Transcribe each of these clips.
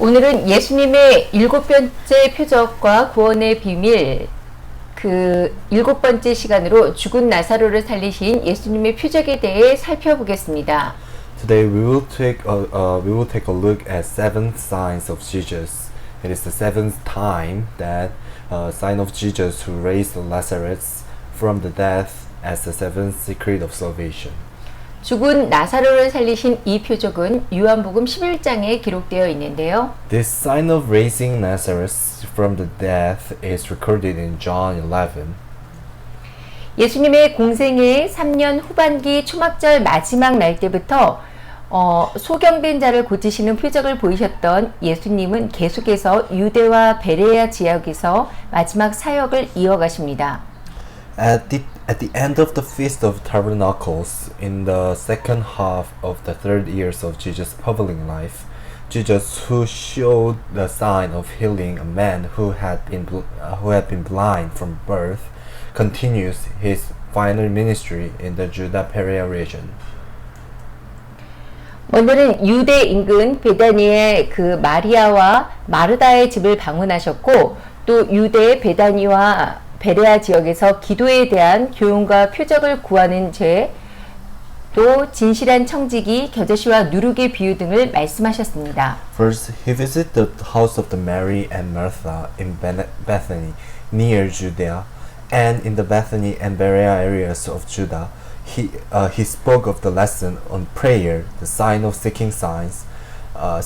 오늘은 예수님의 7번째 표적과 구원의 비밀, 그 7번째 시간으로 죽은 나사로를 살리신 예수님의 표적에 대해 살펴보겠습니다. Today we will take a look at 7 signs of Jesus. It is the 7th time that sign of Jesus who raised Lazarus from the death as the 7th secret of salvation. 죽은 나사로를 살리신 이 표적은 요한복음 11장에 기록되어 있는데요. This sign of raising Lazarus from the death is recorded in John 11. 예수님의 공생의 3년 후반기 초막절 마지막 날 때부터 소경된 자를 고치시는 표적을 보이셨던 예수님은 계속해서 유대와 베레아 지역에서 마지막 사역을 이어가십니다. At the end of the Feast of Tabernacles, in the second half of the 3rd years of Jesus' public life, Jesus, who showed the sign of healing a man who had been blind from birth, continues his final ministry in the Judah-Perea region. 먼저는 유대 인근 베다니의 그 마리아와 마르다의 집을 방문하셨고, 또 유대 베다니와 베레아 지역에서 기도에 대한 교훈과 표적을 구하는 죄, 또 진실한 청지기, 겨자씨와 누룩의 비유 등을 말씀하셨습니다. First, he visited the house of the Mary and Martha in Bethany, near Judea, and in the Bethany and Berea areas of Judah. He spoke of the lesson on prayer, the sin of seeking signs, a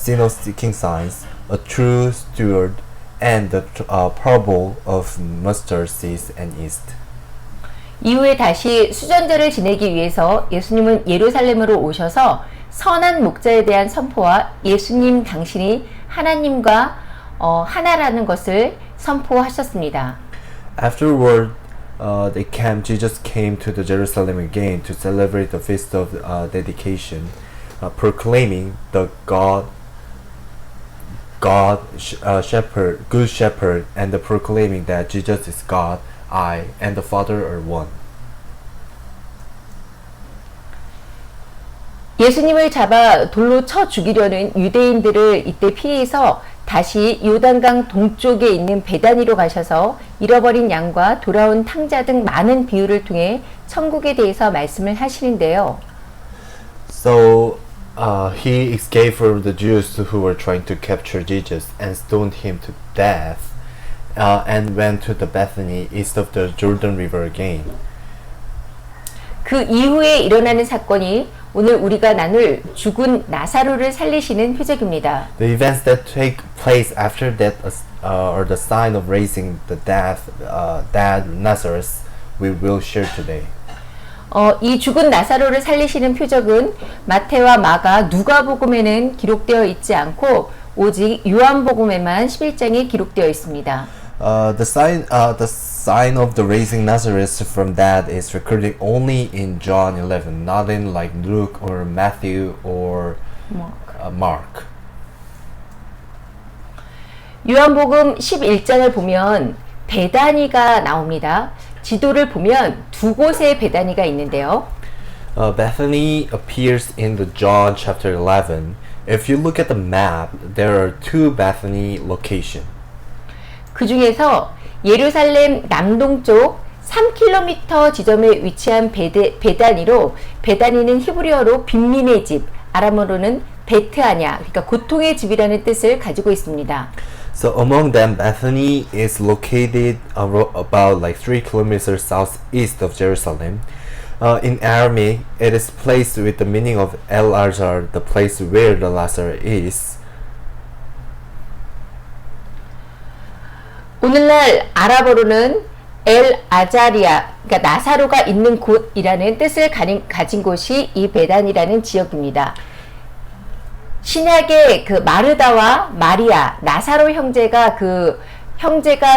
true steward, and the parable of mustard seeds and yeast. 이후에 다시 수전제를 지내기 위해서 예수님은 예루살렘으로 오셔서 선한 목자에 대한 선포와 예수님 당신이 하나님과 하나라는 것을 선포하셨습니다. Afterward, Jesus came to the Jerusalem again to celebrate the feast of dedication, proclaiming the good shepherd, and proclaiming that Jesus is God, I, and the Father are one. 예수님을 잡아 돌로 쳐 죽이려는 유대인들을 이때 피해서 다시 요단강 동쪽에 있는 베다니로 가셔서 잃어버린 양과 돌아온 탕자 등 많은 비유를 통해 천국에 대해서 말씀을 하시는데요. So he escaped from the Jews who were trying to capture Jesus and stoned him to death, and went to the Bethany east of the Jordan River again. 그 i후에 일어나는 사건이 오늘 우리가 나눌 죽은 나사로를 살리시는 표적입니다. The events that take place after that are the sign of raising the dead Lazarus we will share today. 이 죽은 나사로를 살리시는 표적은 마태와 마가, 누가복음에는 기록되어 있지 않고 오직 요한복음에만 11장에 기록되어 있습니다. The sign of the raising Lazarus from dead is recorded only in John 11, not in like Luke or Matthew or Mark. 요한복음 11장을 보면 베다니가 나옵니다. 지도를 보면 두 곳의 베다니가 있는데요. Bethany appears in the John chapter 11. If you look at the map, there are 2 Bethany locations. 그 중에서 예루살렘 남동쪽 3km 지점에 위치한 베다니로, 베다니는 히브리어로 빈민의 집, 아람어로는 베트아냐, 그러니까 고통의 집이라는 뜻을 가지고 있습니다. So among them, Bethany is located about like 3 kilometers southeast of Jerusalem. In Aramaic, it is placed with the meaning of El Azar, the place where the Lazarus is. 오늘날 아랍어로는 엘 아자리아, 그러니까 나사로가 있는 곳이라는 뜻을 가진 곳이 이 베단이라는 지역입니다. 신약의 그 마르다와 마리아, 나사로 형제가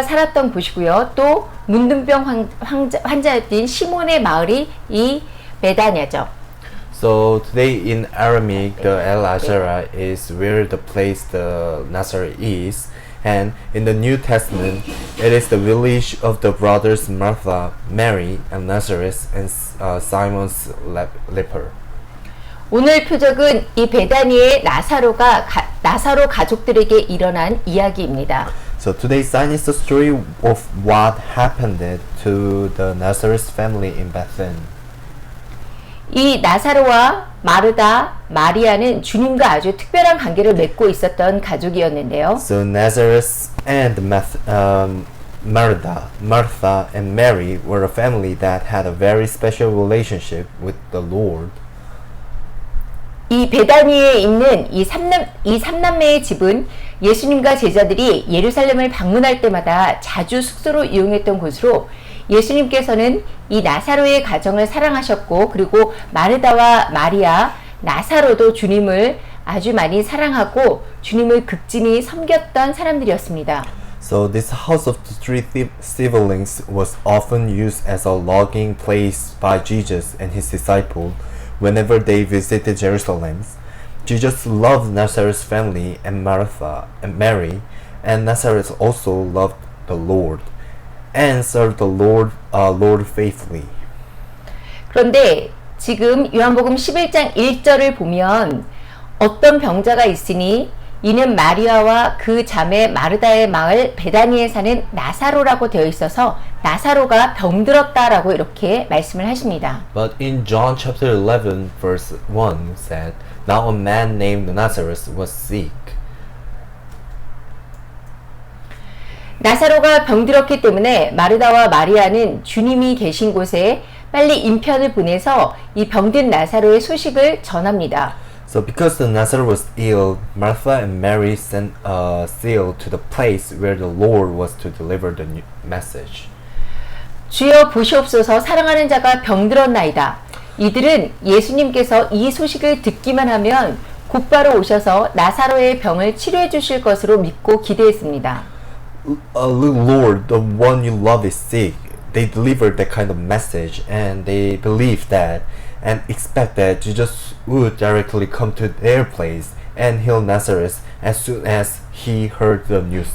살았던 곳이고요. 또 문둥병 환자였던 시몬의 마을이 이 베다냐죠. So today in Aramaic, the El Azara is where the place the Nazareth is. And in the New Testament, it is the village of the brothers Martha, Mary, and Lazarus, and Simon's leper. 오늘 표적은 이 베다니의 나사로 가족들에게 일어난 이야기입니다. So today's sign is the story of what happened to the Nazareth family in Bethany. 이 나사로와 마르다, 마리아는 주님과 아주 특별한 관계를 맺고 있었던 가족이었는데요. So Nazareth and Martha and Mary were a family that had a very special relationship with the Lord. 이 베다니에 있는 이 삼남매의 집은 예수님과 제자들이 예루살렘을 방문할 때마다 자주 숙소로 이용했던 곳으로 예수님께서는 이 나사로의 가정을 사랑하셨고 그리고 마르다와 마리아, 나사로도 주님을 아주 많이 사랑하고 주님을 극진히 섬겼던 사람들이었습니다. So this house of the three siblings was often used as a lodging place by Jesus and his disciples whenever they visited Jerusalem. Jesus loved Nazareth's family and Martha and Mary, and Nazareth also loved the Lord and served the Lord faithfully. 그런데 지금 요한복음 11장 1절을 보면 어떤 병자가 있으니 이는 마리아와 그 자매 마르다의 마을 베다니에 사는 나사로라고 되어 있어서 나사로가 병들었다라고 이렇게 말씀을 하십니다. But in John chapter 11 verse 1 said, Now a man named Nazareth was sick. 나사로가 병들었기 때문에 마르다와 마리아는 주님이 계신 곳에 빨리 인편을 보내서 이 병든 나사로의 소식을 전합니다. So because the Nazareth was ill, Martha and Mary sent a seal to the place where the Lord was to deliver the message. 주여 보시옵소서 사랑하는 자가 병들었나이다. 이들은 예수님께서 이 소식을 듣기만 하면 곧바로 오셔서 나사로의 병을 치료해 주실 것으로 믿고 기대했습니다. Lord, the one you love is sick. They delivered that kind of message and they believed that and expect that Jesus would directly come to their place and heal Nazareth as soon as he heard the news.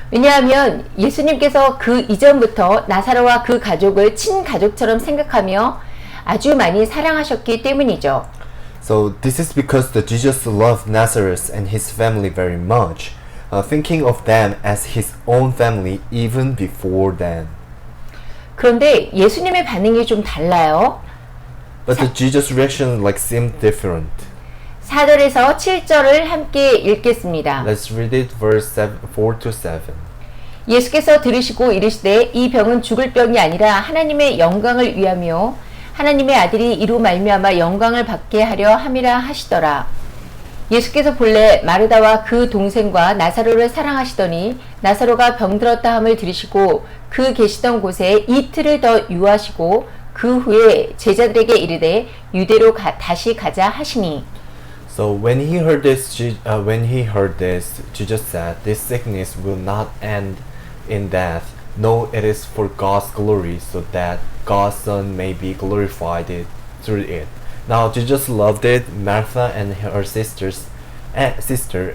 왜냐하면 예수님께서 그 이전부터 나사로와 그 가족을 친가족처럼 생각하며 아주 많이 사랑하셨기 때문이죠. So this is because the Jesus loved Nazareth and his family very much, thinking of them as his own family even before then. 그런데 예수님의 반응이 좀 달라요. But the Jesus reaction seemed different. 4절에서 7절을 함께 읽겠습니다. Let's read it verse 4 to 7. 예수께서 들으시고 이르시되 이 병은 죽을 병이 아니라 하나님의 영광을 위하며 하나님의 아들이 이로 말미암아 영광을 받게 하려 함이라 하시더라. 예수께서 본래 마르다와 그 동생과 나사로를 사랑하시더니 나사로가 병들었다 함을 들으시고 그 계시던 곳에 이틀을 더 유하시고 그 후에 제자들에게 이르되 유대로 다시 가자 하시니. So when he heard this, Jesus said, "This sickness will not end in death. No, it is for God's glory, so that God's Son may be glorified through it." Now Jesus loved it, Martha and her sister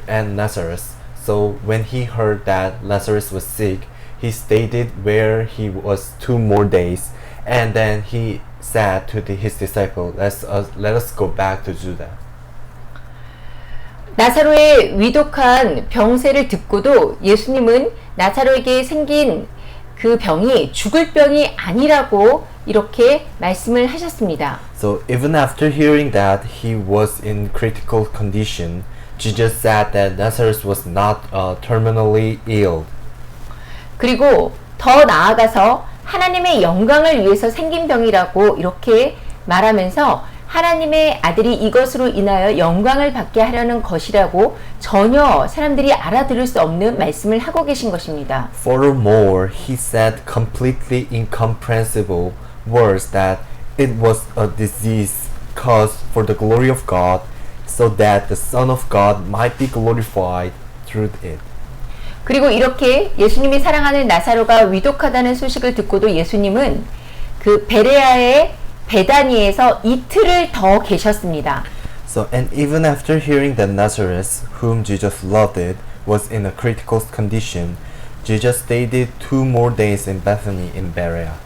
and Lazarus. So when he heard that Lazarus was sick, he stayed where he was 2 more days, and then he said to his disciples, "Let us go back to Judah." 나사로의 위독한 병세를 듣고도 예수님은 나사로에게 생긴 그 병이 죽을 병이 아니라고 이렇게 말씀을 하셨습니다. So even after hearing that he was in critical condition, Jesus said that Lazarus was not terminally ill. 그리고 더 나아가서 하나님의 영광을 위해서 생긴 병이라고 이렇게 말하면서 하나님의 아들이 이것으로 인하여 영광을 받게 하려는 것이라고 전혀 사람들이 알아들을 수 없는 말씀을 하고 계신 것입니다. Furthermore, he said completely incomprehensible words that it was a disease caused for the glory of God, so that the Son of God might be glorified through it. 그리고 이렇게 예수님이 사랑하는 나사로가 위독하다는 소식을 듣고도 예수님은 그 베레아의 베다니에서 이틀을 더 계셨습니다. So and even after hearing that Nazareth, whom Jesus loved, was in a critical condition, Jesus stayed 2 more days in Bethany in Berea.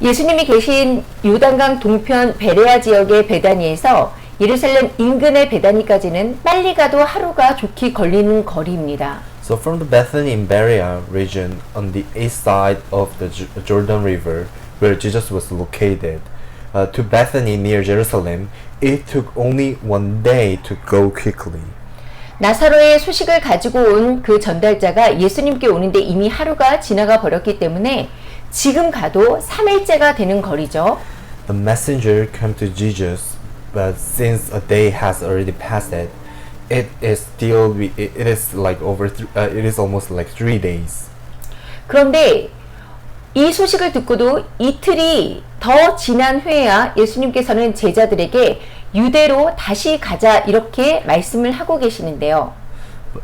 예수님이 계신 요단강 동편 베레아 지역의 베다니에서 예루살렘 인근의 베다니까지는 빨리 가도 하루가 좋게 걸리는 거리입니다. So from the Bethany in Berea region on the east side of the Jordan River, where Jesus was located, to Bethany near Jerusalem, it took only 1 day to go quickly. 나사로의 소식을 가지고 온 그 전달자가 예수님께 오는데 이미 하루가 지나가 버렸기 때문에 지금 가도 3일째가 되는 거리죠. The messenger came to Jesus, but since a day has already passed, it is almost like 3 days. 그런데 이 소식을 듣고도 이틀이 더 지난 후에야 예수님께서는 제자들에게 유대로 다시 가자 이렇게 말씀을 하고 계시는데요.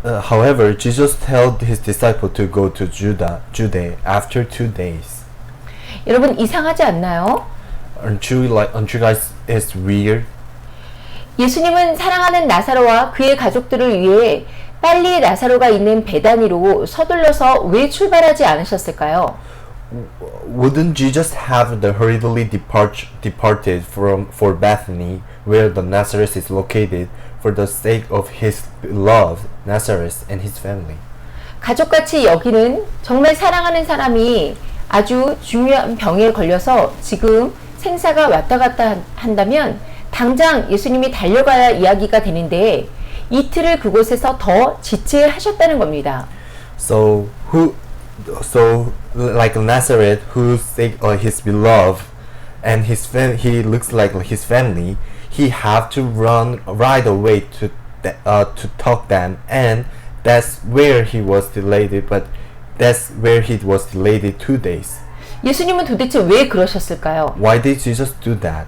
However, Jesus told his disciple to go to Judea after 2 days. 여러분 이상하지 않나요? Aren't you guys is weird? 예수님은 사랑하는 나사로와 그의 가족들을 위해 빨리 나사로가 있는 베다니로 서둘러서 왜 출발하지 않으셨을까요? Wouldn't Jesus have the hurriedly departed for Bethany, where the Nazareth is located, for the sake of his beloved Nazareth and his family? 가족같이 여기는 정말 사랑하는 사람이 아주 중요한 병에 걸려서 지금 생사가 왔다 갔다 한다면 당장 예수님이 달려가야 이야기가 되는데 이틀을 그곳에서 더 지체하셨다는 겁니다. So like Nazareth, whose sake his beloved and he looks like his family, he have to run right away to talk them, and that's where he was delayed. But that's where he was delayed 2 days. 예수님은 도대체 왜 그러셨을까요? Why did Jesus do that?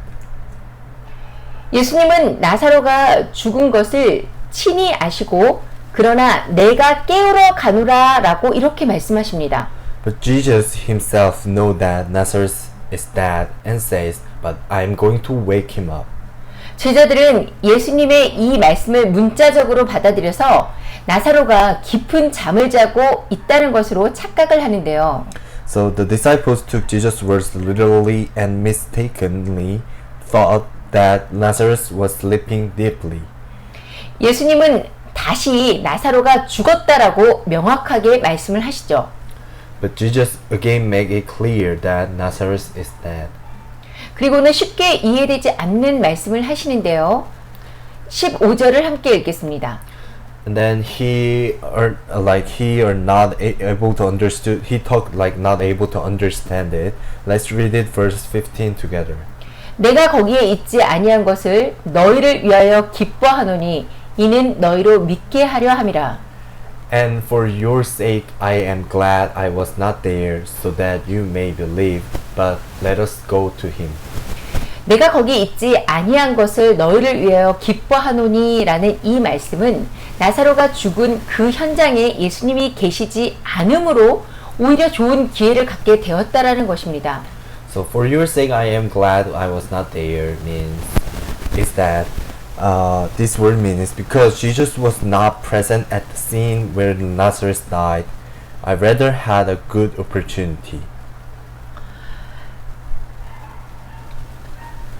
예수님은 나사로가 죽은 것을 친히 아시고 그러나 내가 깨우러 가노라 라고 이렇게 말씀하십니다. But Jesus himself know that Nazareth is dead and says, but I am going to wake him up. 제자들은 예수님의 이 말씀을 문자적으로 받아들여서 나사로가 깊은 잠을 자고 있다는 것으로 착각을 하는데요. So the disciples took Jesus' words literally and mistakenly thought that Lazarus was sleeping deeply. 예수님은 다시 나사로가 죽었다라고 명확하게 말씀을 하시죠. But Jesus again made it clear that Lazarus is dead. 그리고는 쉽게 이해되지 않는 말씀을 하시는데요. 15절을 함께 읽겠습니다. And then he not able to understand. He talked like not able to understand it. Let's read it verse 15 together. 내가 거기에 있지 아니한 것을 너희를 위하여 기뻐하노니 이는 너희로 믿게 하려 함이라. And for your sake I am glad I was not there, so that you may believe. But let us go to him. 내가 거기 있지 아니한 것을 너희를 위하여 기뻐하노니 라는 이 말씀은 나사로가 죽은 그 현장에 예수님이 계시지 않으므로 오히려 좋은 기회를 갖게 되었다라는 것입니다. So for your sake I am glad I was not there is that this word means because Jesus was not present at the scene where Lazarus died, I rather had a good opportunity.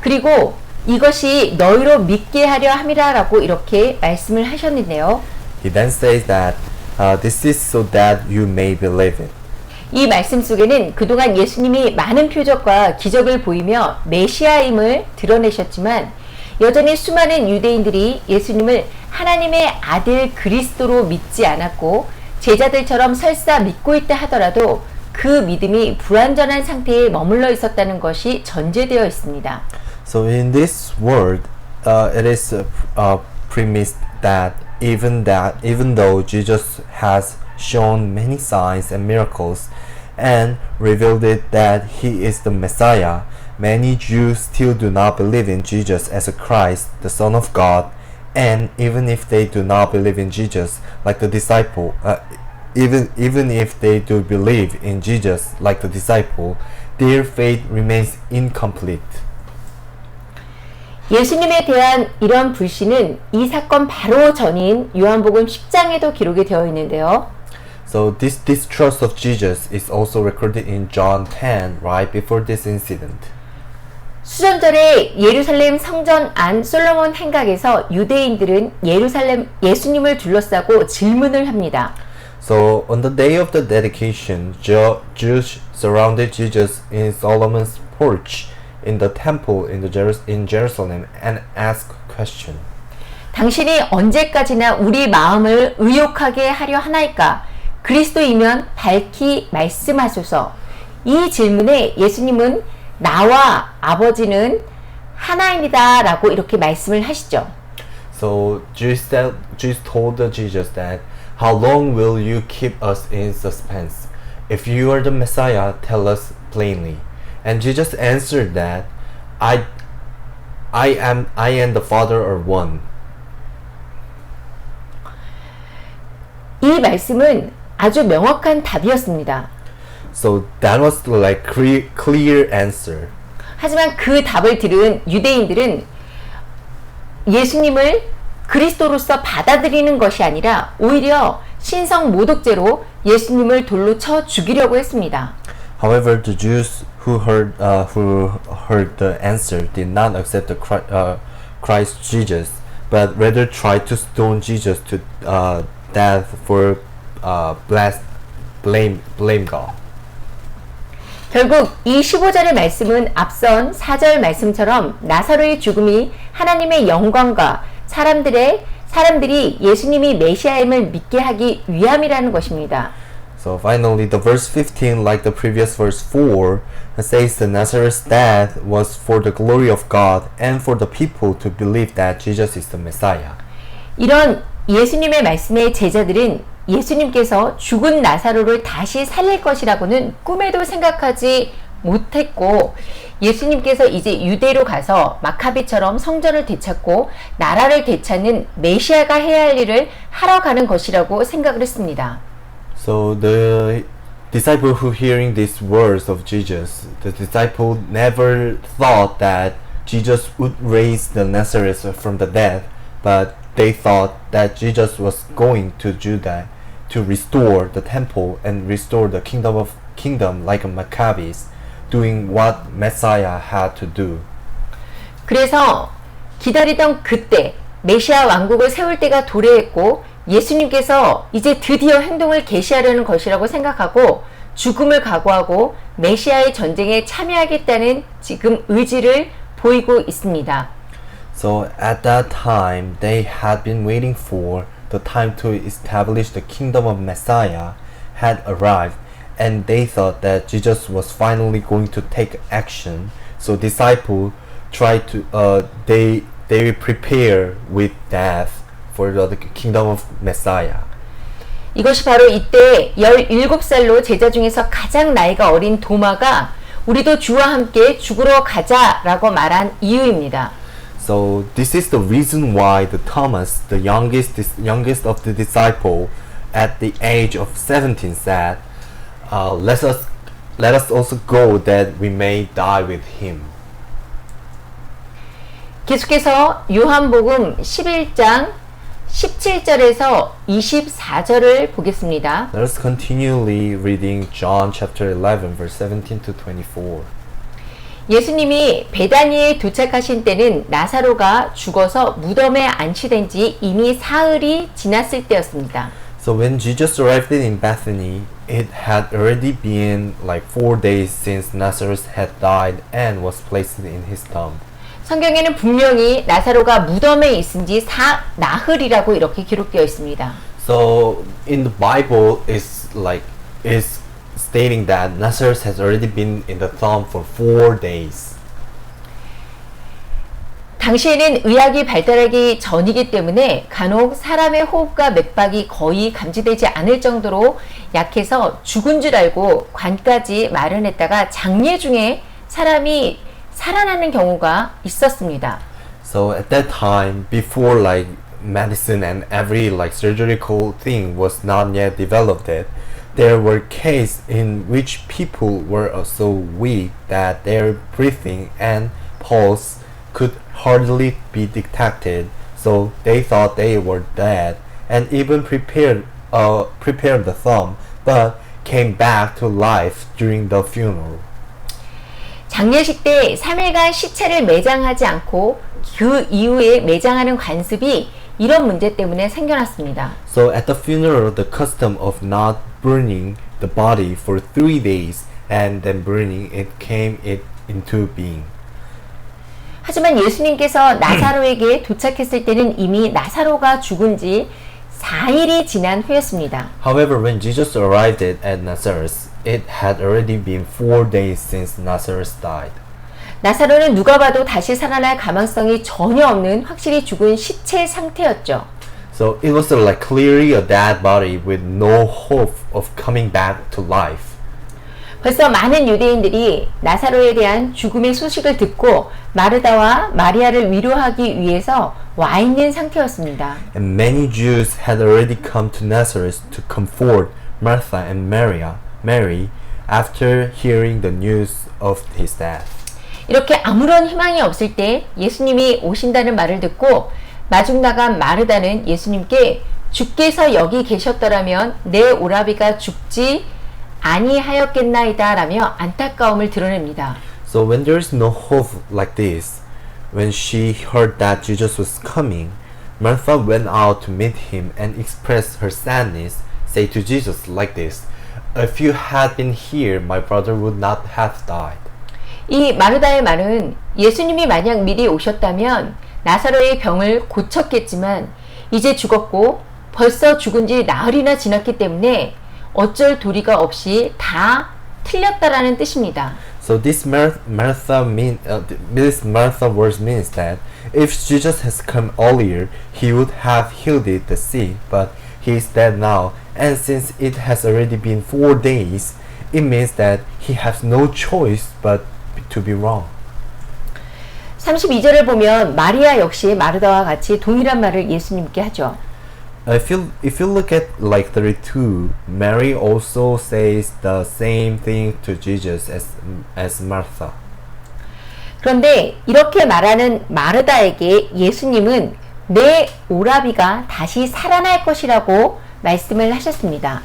그리고 이것이 너희로 믿게 하려 함이라라고 이렇게 말씀을 하셨는데요. He then says that this is so that you may believe it. 이 말씀 속에는 그동안 예수님이 많은 표적과 기적을 보이며 메시아임을 드러내셨지만 여전히 수많은 유대인들이 예수님을 하나님의 아들 그리스도로 믿지 않았고 제자들처럼 설사 믿고 있다 하더라도 그 믿음이 불완전한 상태에 머물러 있었다는 것이 전제되어 있습니다. So in this word, it is premised that even though Jesus has shown many signs and miracles and revealed it that he is the Messiah, many Jews still do not believe in Jesus as a Christ, the Son of God, and even if they do not believe in Jesus like the disciple, even if they do believe in Jesus like the disciple, their faith remains incomplete. 예수님에 대한 이런 불신은 이 사건 바로 전인 요한복음 10장에도 기록이 되어 있는데요. So this distrust of Jesus is also recorded in John 10 right before this incident. 수전절에 예루살렘 성전 안 솔로몬 행각에서 유대인들은 예수님을 둘러싸고 질문을 합니다. So on the day of the dedication, Jews surrounded Jesus in Solomon's porch in the temple in Jerusalem and asked question. 당신이 언제까지나 우리 마음을 의욕하게 하려 하나이까? 그리스도이면 밝히 말씀하소서. 이 질문에 예수님은 나와 아버지는 하나입니다 라고 이렇게 말씀을 하시죠. So Jews told Jesus that, how long will you keep us in suspense? If you are the Messiah, tell us plainly. And Jesus answered that, I and the Father are one. 이 말씀은 아주 명확한 답이었습니다. So that was like clear answer. 하지만 그 답을 들은 유대인들은 예수님을 그리스도로서 받아들이는 것이 아니라 오히려 신성 모독죄로 예수님을 돌로 쳐 죽이려고 했습니다. However, the Jews who heard the answer did not accept the Christ Jesus, but rather tried to stone Jesus to death for blame God. 결국 이 15절의 말씀은 앞선 4절 말씀처럼 나사로의 죽음이 하나님의 영광과 사람들이 예수님이 메시아임을 믿게 하기 위함이라는 것입니다. So finally, the verse 15, like the previous verse 4, says that Nazareth's death was for the glory of God and for the people to believe that Jesus is the Messiah. 이런 예수님의 말씀의 제자들은 예수님께서 죽은 나사로를 다시 살릴 것이라고는 꿈에도 생각하지 못했고 예수님께서 이제 유대로 가서 마카비처럼 성전을 되찾고 나라를 되찾는 메시아가 해야 할 일을 하러 가는 것이라고 생각을 했습니다. So the disciple who hearing these words of Jesus, the disciple never thought that Jesus would raise the Nazareth from the dead, but they thought that Jesus was going to do that, to restore the temple and restore the kingdom like a Maccabees, doing what Messiah had to do. 그래서 기다리던 그때 메시아 왕국을 세울 때가 도래했고 예수님께서 이제 드디어 행동을 개시하려는 것이라고 생각하고 죽음을 각오하고 메시아의 전쟁에 참여하겠다는 지금 의지를 보이고 있습니다. So at that time, they had been waiting for the time to establish the kingdom of Messiah had arrived, and they thought that Jesus was finally going to take action. So disciples tried to they prepare with death for the kingdom of Messiah. 이것이 바로 이때 17살로 제자 중에서 가장 나이가 어린 도마가 우리도 주와 함께 죽으러 가자라고 말한 이유입니다. So this is the reason why the Thomas, the youngest of the disciple, at the age of 17 said, let us also go that we may die with him. 계속해서 요한복음 11장 17절에서 24절을 보겠습니다. Let us continually reading John chapter 11 verse 17 to 24. 예수님이 베다니에 도착하신 때는 나사로가 죽어서 무덤에 안치된 지 이미 사흘이 지났을 때였습니다. So when Jesus arrived in Bethany, it had already been like 4 days since Lazarus had died and was placed in his tomb. 성경에는 분명히 나사로가 무덤에 있은 지 나흘이라고 이렇게 기록되어 있습니다. So in the Bible, is stating that Lazarus has already been in the tomb for 4 days. 당시에는 의학이 발달하기 전이기 때문에 간혹 사람의 호흡과 맥박이 거의 감지되지 않을 정도로 약해서 죽은 줄 알고 관까지 마련했다가 장례 중에 사람이 살아나는 경우가 있었습니다. So at that time, before like medicine and every like surgical thing was not yet developed, there were cases in which people were so weak that their breathing and pulse could hardly be detected. So they thought they were dead, and even prepared prepared the thumb, but came back to life during the funeral. 장례식 때 3일간 시체를 매장하지 않고 그 이후에 매장하는 관습이 이런 문제 때문에 생겨났습니다. So at the funeral, the custom of not burning the body for 3 days and then burning it came into being. 하지만 예수님께서 나사로에게 도착했을 때는 이미 나사로가 죽은 지 4일이 지난 후였습니다. However, when Jesus arrived at Nazareth, it had already been 4 days since Nazareth died. 나사로는 누가 봐도 다시 살아날 가망성이 전혀 없는 확실히 죽은 시체 상태였죠. So it was like clearly a dead body with no hope of coming back to life. 벌써 많은 유대인들이 나사로에 대한 죽음의 소식을 듣고 마르다와 마리아를 위로하기 위해서 와 있는 상태였습니다. And many Jews had already come to Nazareth to comfort Martha and Mary after hearing the news of his death. 이렇게 아무런 희망이 없을 때 예수님이 오신다는 말을 듣고 마중 나간 마르다는 예수님께 주께서 여기 계셨더라면 내 오라비가 죽지 아니하였겠나이다 라며 안타까움을 드러냅니다. So when there is no hope like this, when she heard that Jesus was coming, Martha went out to meet him and expressed her sadness, say to Jesus like this, "If you had been here, my brother would not have died." 이 마르다의 말은 예수님이 만약 미리 오셨다면 나사로의 병을 고쳤겠지만 이제 죽었고 벌써 죽은 지 나흘이나 지났기 때문에 어쩔 도리가 없이 다 틀렸다라는 뜻입니다. So this Martha words means that if Jesus has come earlier, he would have healed the sick, but he is dead now, and since it has already been 4 days, it means that he has no choice but to be wrong. 32절을 보면 마리아 역시 마르다와 같이 동일한 말을 예수님께 하죠. If you look at like 32, Mary also says the same thing to Jesus as Martha. 그런데 이렇게 말하는 마르다에게 예수님은 내 오라비가 다시 살아날 것이라고 말씀을 하셨습니다.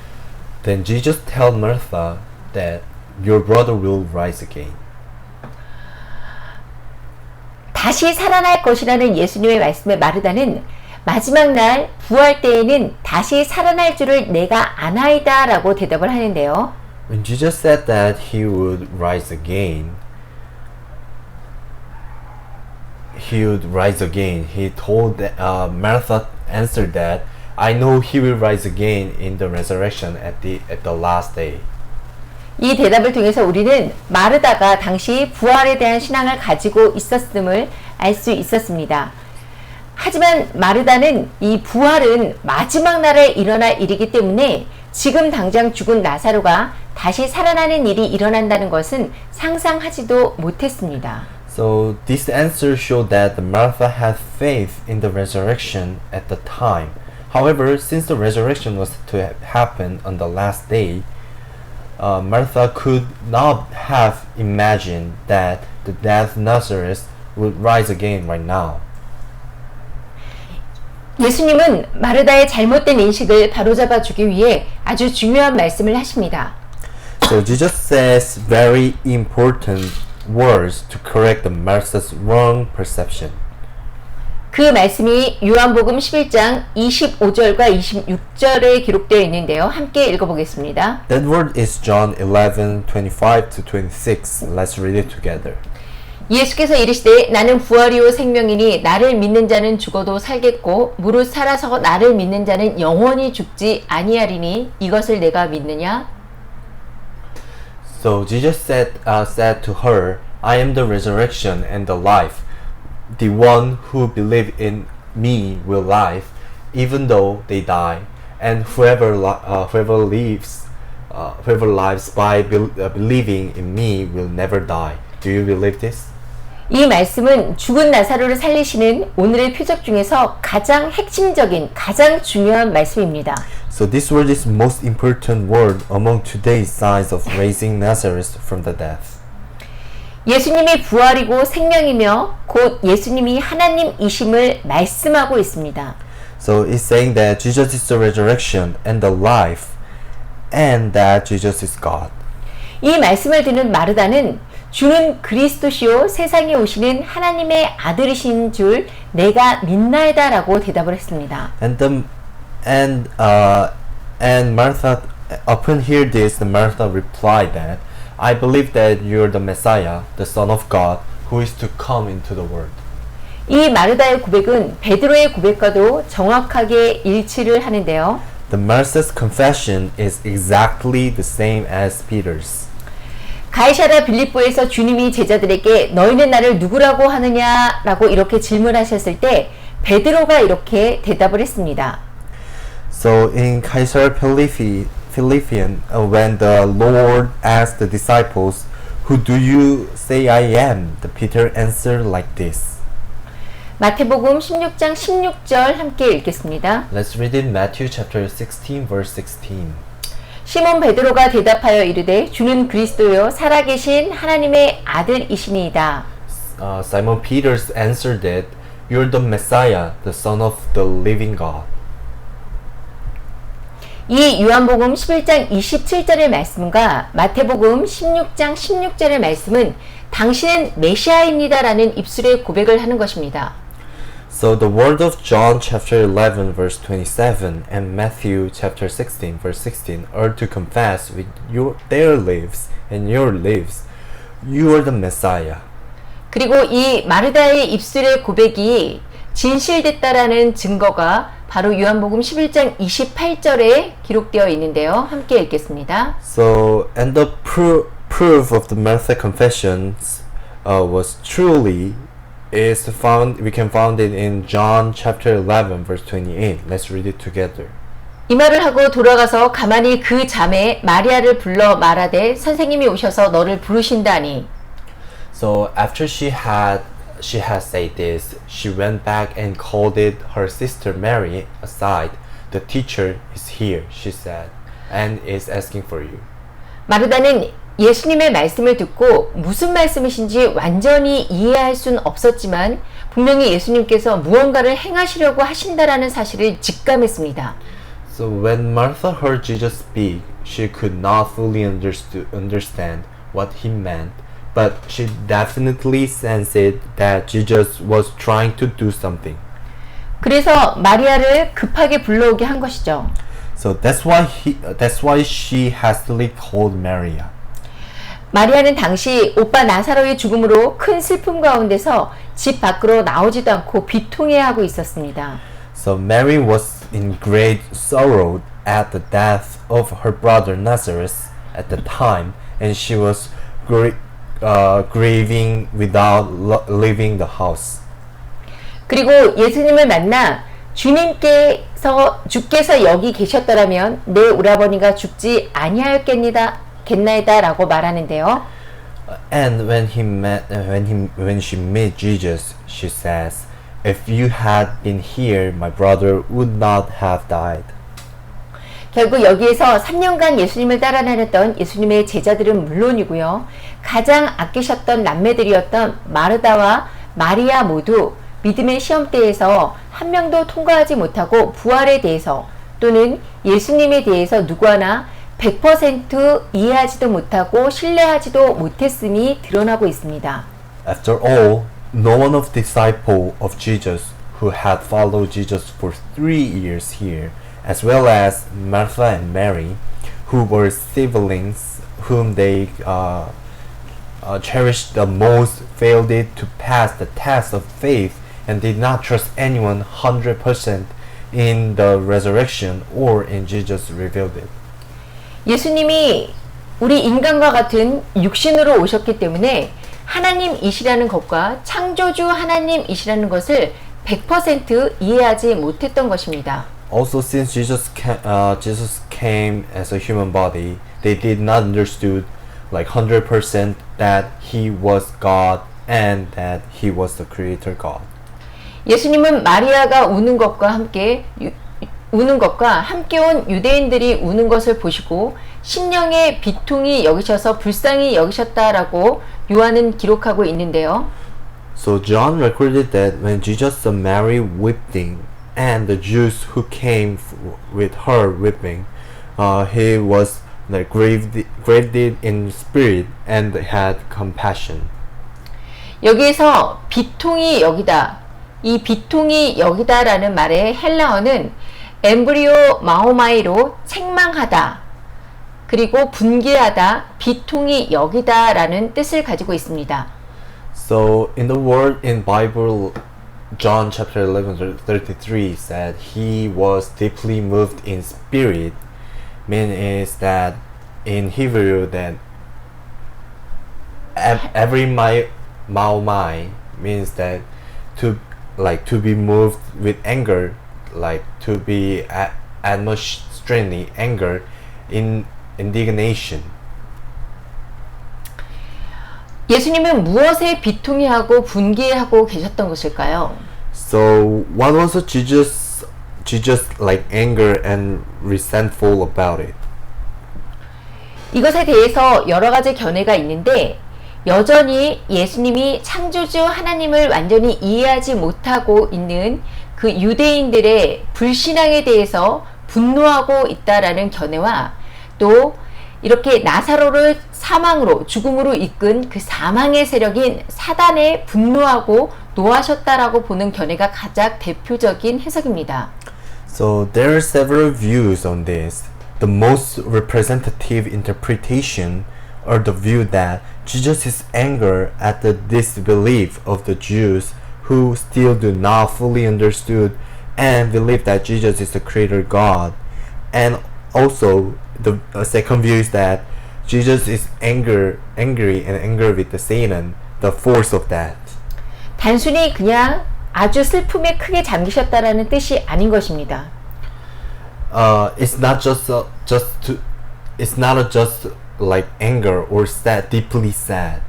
Then Jesus told Martha that your brother will rise again. 다시 살아날 것이라는 예수님의 말씀에 마르다는 마지막 날 부활 때에는 다시 살아날 줄을 내가 아나이다 라고 대답을 하는데요. When Jesus said that he would rise again, he told Martha answered that I know he will rise again in the resurrection at the last day. 이 대답을 통해서 우리는 마르다가 당시 부활에 대한 신앙을 가지고 있었음을 알 수 있었습니다. 하지만 마르다는 이 부활은 마지막 날에 일어날 일이기 때문에 지금 당장 죽은 나사로가 다시 살아나는 일이 일어난다는 것은 상상하지도 못했습니다. So this answer showed that Martha had faith in the resurrection at the time. However, since the resurrection was to happen on the last day, Martha could not have imagined that the dead Nazareth would rise again right now. 예수님은 마르다의 잘못된 인식을 바로잡아 주기 위해 아주 중요한 말씀을 하십니다. So Jesus says very important words to correct the Martha's wrong perception. 그 말씀이 요한복음 11장 25절과 26절에 기록되어 있는데요. 함께 읽어보겠습니다. That word is John 11:25 to 26. Let's read it together. 예수께서 이르시되 나는 부활이요 생명이니 나를 믿는 자는 죽어도 살겠고 무릇 살아서 나를 믿는 자는 영원히 죽지 아니하리니 이것을 내가 믿느냐? So Jesus said to her, I am the resurrection and the life. The one who believes in me will live, even though they die, and whoever lives by believing in me will never die. Do you believe this? 이 말씀은 죽은 나사로를 살리시는 오늘의 표적 중에서 가장 핵심적인, 가장 중요한 말씀입니다. So this word is most important word among today's signs of raising Nazareth from the dead. 예수님이 부활이고 생명이며 곧 예수님이 하나님이심을 말씀하고 있습니다. So it's saying that Jesus is the resurrection and the life, and that Jesus is God. 이 말씀을 듣는 마르다는 주는 그리스도시요 세상에 오시는 하나님의 아들이신 줄 내가 믿나이다라고 대답을 했습니다. And Martha, upon hear this, Martha replied that I believe that you're the Messiah, the Son of God, who is to come into the world. 이 마르다의 고백은 베드로의 고백과도 정확하게 일치를 하는데요. The Martha's confession is exactly the same as Peter's. 가이사랴 빌립보에서 주님이 제자들에게 너희는 나를 누구라고 하느냐라고 이렇게 질문하셨을 때 베드로가 이렇게 대답을 했습니다. So in Caesarea Philippian, when the Lord asked the disciples, "Who do you say I am?" the Peter answered like this. 마태복음 16장 16절 함께 읽겠습니다. Let's read in Matthew chapter 16, verse 16. 시몬 베드로가 대답하여 이르되 주는 그리스도요 살아계신 하나님의 아들이시니이다. Simon Peter answered that you're the Messiah, the Son of the living God. 이 요한복음 11장 27절의 말씀과 마태복음 16장 16절의 말씀은 당신은 메시아입니다라는 입술의 고백을 하는 것입니다. So the word of John chapter 11 verse 27 and Matthew chapter 16 verse 16 are to confess with their lips and your lips, you are the Messiah. 그리고 이 마르다의 입술의 고백이 진실됐다라는 증거가 바로 요한복음 11장 28절에 기록되어 있는데요. 함께 읽겠습니다. So and the proof of the Martha confessions was truly is found. We can find it in John chapter 11 verse 28. Let's read it together. 이 말을 하고 돌아가서 가만히 그 자매 마리아를 불러 말하되 선생님이 오셔서 너를 부르신다니. So after she had said this, she went back and called it her sister Mary aside. The teacher is here, she said, and is asking for you. 마르다는 예수님의 말씀을 듣고 무슨 말씀이신지 완전히 이해할 순 없었지만 분명히 예수님께서 무언가를 행하시려고 하신다라는 사실을 직감했습니다. So when Martha heard Jesus speak, she could not fully understand what he meant, but she definitely sensed that Jesus was trying to do something. 그래서 마리아를 급하게 불러오게 한 것이죠. So that's why she hastily called Maria. 마리아는 당시 오빠 나사로의 죽음으로 큰 슬픔 가운데서 집 밖으로 나오지도 않고 비통해하고 있었습니다. So Mary was in great sorrow at the death of her brother Lazarus at the time, and she was grieving without leaving the house. 그리고 예수님을 만나 주께서 여기 계셨더라면 내 오라버니가 죽지 아니하였겠나이다라고 말하는데요. And when she met Jesus, she says, "If you had been here, my brother would not have died." 결국 여기에서 3년간 예수님을 따라 다녔던 예수님의 제자들은 물론이고요. 가장 아끼셨던 남매들이었던 마르다와 마리아 모두 믿음의 시험대에서 한 명도 통과하지 못하고 부활에 대해서 또는 예수님에 대해서 누구 하나 100% 이해하지도 못하고 신뢰하지도 못했음이 드러나고 있습니다. After all, no one of the disciples of Jesus who had followed Jesus for 3 years here, as well as Martha and Mary, who were siblings whom they cherished the most, failed it to pass the test of faith and did not trust anyone 100% in the resurrection or in Jesus revealed it. 예수님이 우리 인간과 같은 육신으로 오셨기 때문에 하나님이시라는 것과 창조주 하나님이시라는 것을 100% 이해하지 못했던 것입니다. Also, since Jesus came as a human body, they did not understood like 100% that he was God and that he was the creator God. 예수님은 마리아가 우는 것과 함께 온 유대인들이 우는 것을 보시고 심령의 비통이 여기셔서 불쌍히 여기셨다라고 요한은 기록하고 있는데요. So John recorded that when Jesus saw Mary weeping and the Jews who came with her weeping, he was like grieved in spirit and had compassion. 여기에서 비통이 여기다, 이 비통이 여기다라는 말의 헬라어는 엠브리오 마오마이로 책망하다, 그리고 분개하다, 비통이 여기다라는 뜻을 가지고 있습니다. So in the word in Bible, John chapter 11:33 said he was deeply moved in spirit. Mean is that in Hebrew that every maomai means that to be moved with anger, like to be administratively anger in indignation. 예수님은 무엇에 비통해하고 분개하고 계셨던 것일까요? So what was Jesus like anger and resentful about it? 이것에 대해서 여러 가지 견해가 있는데 여전히 예수님이 창조주 하나님을 완전히 이해하지 못하고 있는 그 유대인들의 불신앙에 대해서 분노하고 있다라는 견해와 또 이렇게 나사로를 사망으로 죽음으로 이끈 그 사망의 세력인 사단에 분노하고 노하셨다라고 보는 견해가 가장 대표적인 해석입니다. So there are several views on this. The most representative interpretation are the view that Jesus' anger at the disbelief of the Jews who still do not fully understood and believe that Jesus is the creator God. And also the second view is that Jesus is angry with the Satan, the force of that. 단순히 그냥 아주 슬픔에 크게 잠기셨다라는 뜻이 아닌 것입니다. It's not just like anger or sad, deeply sad.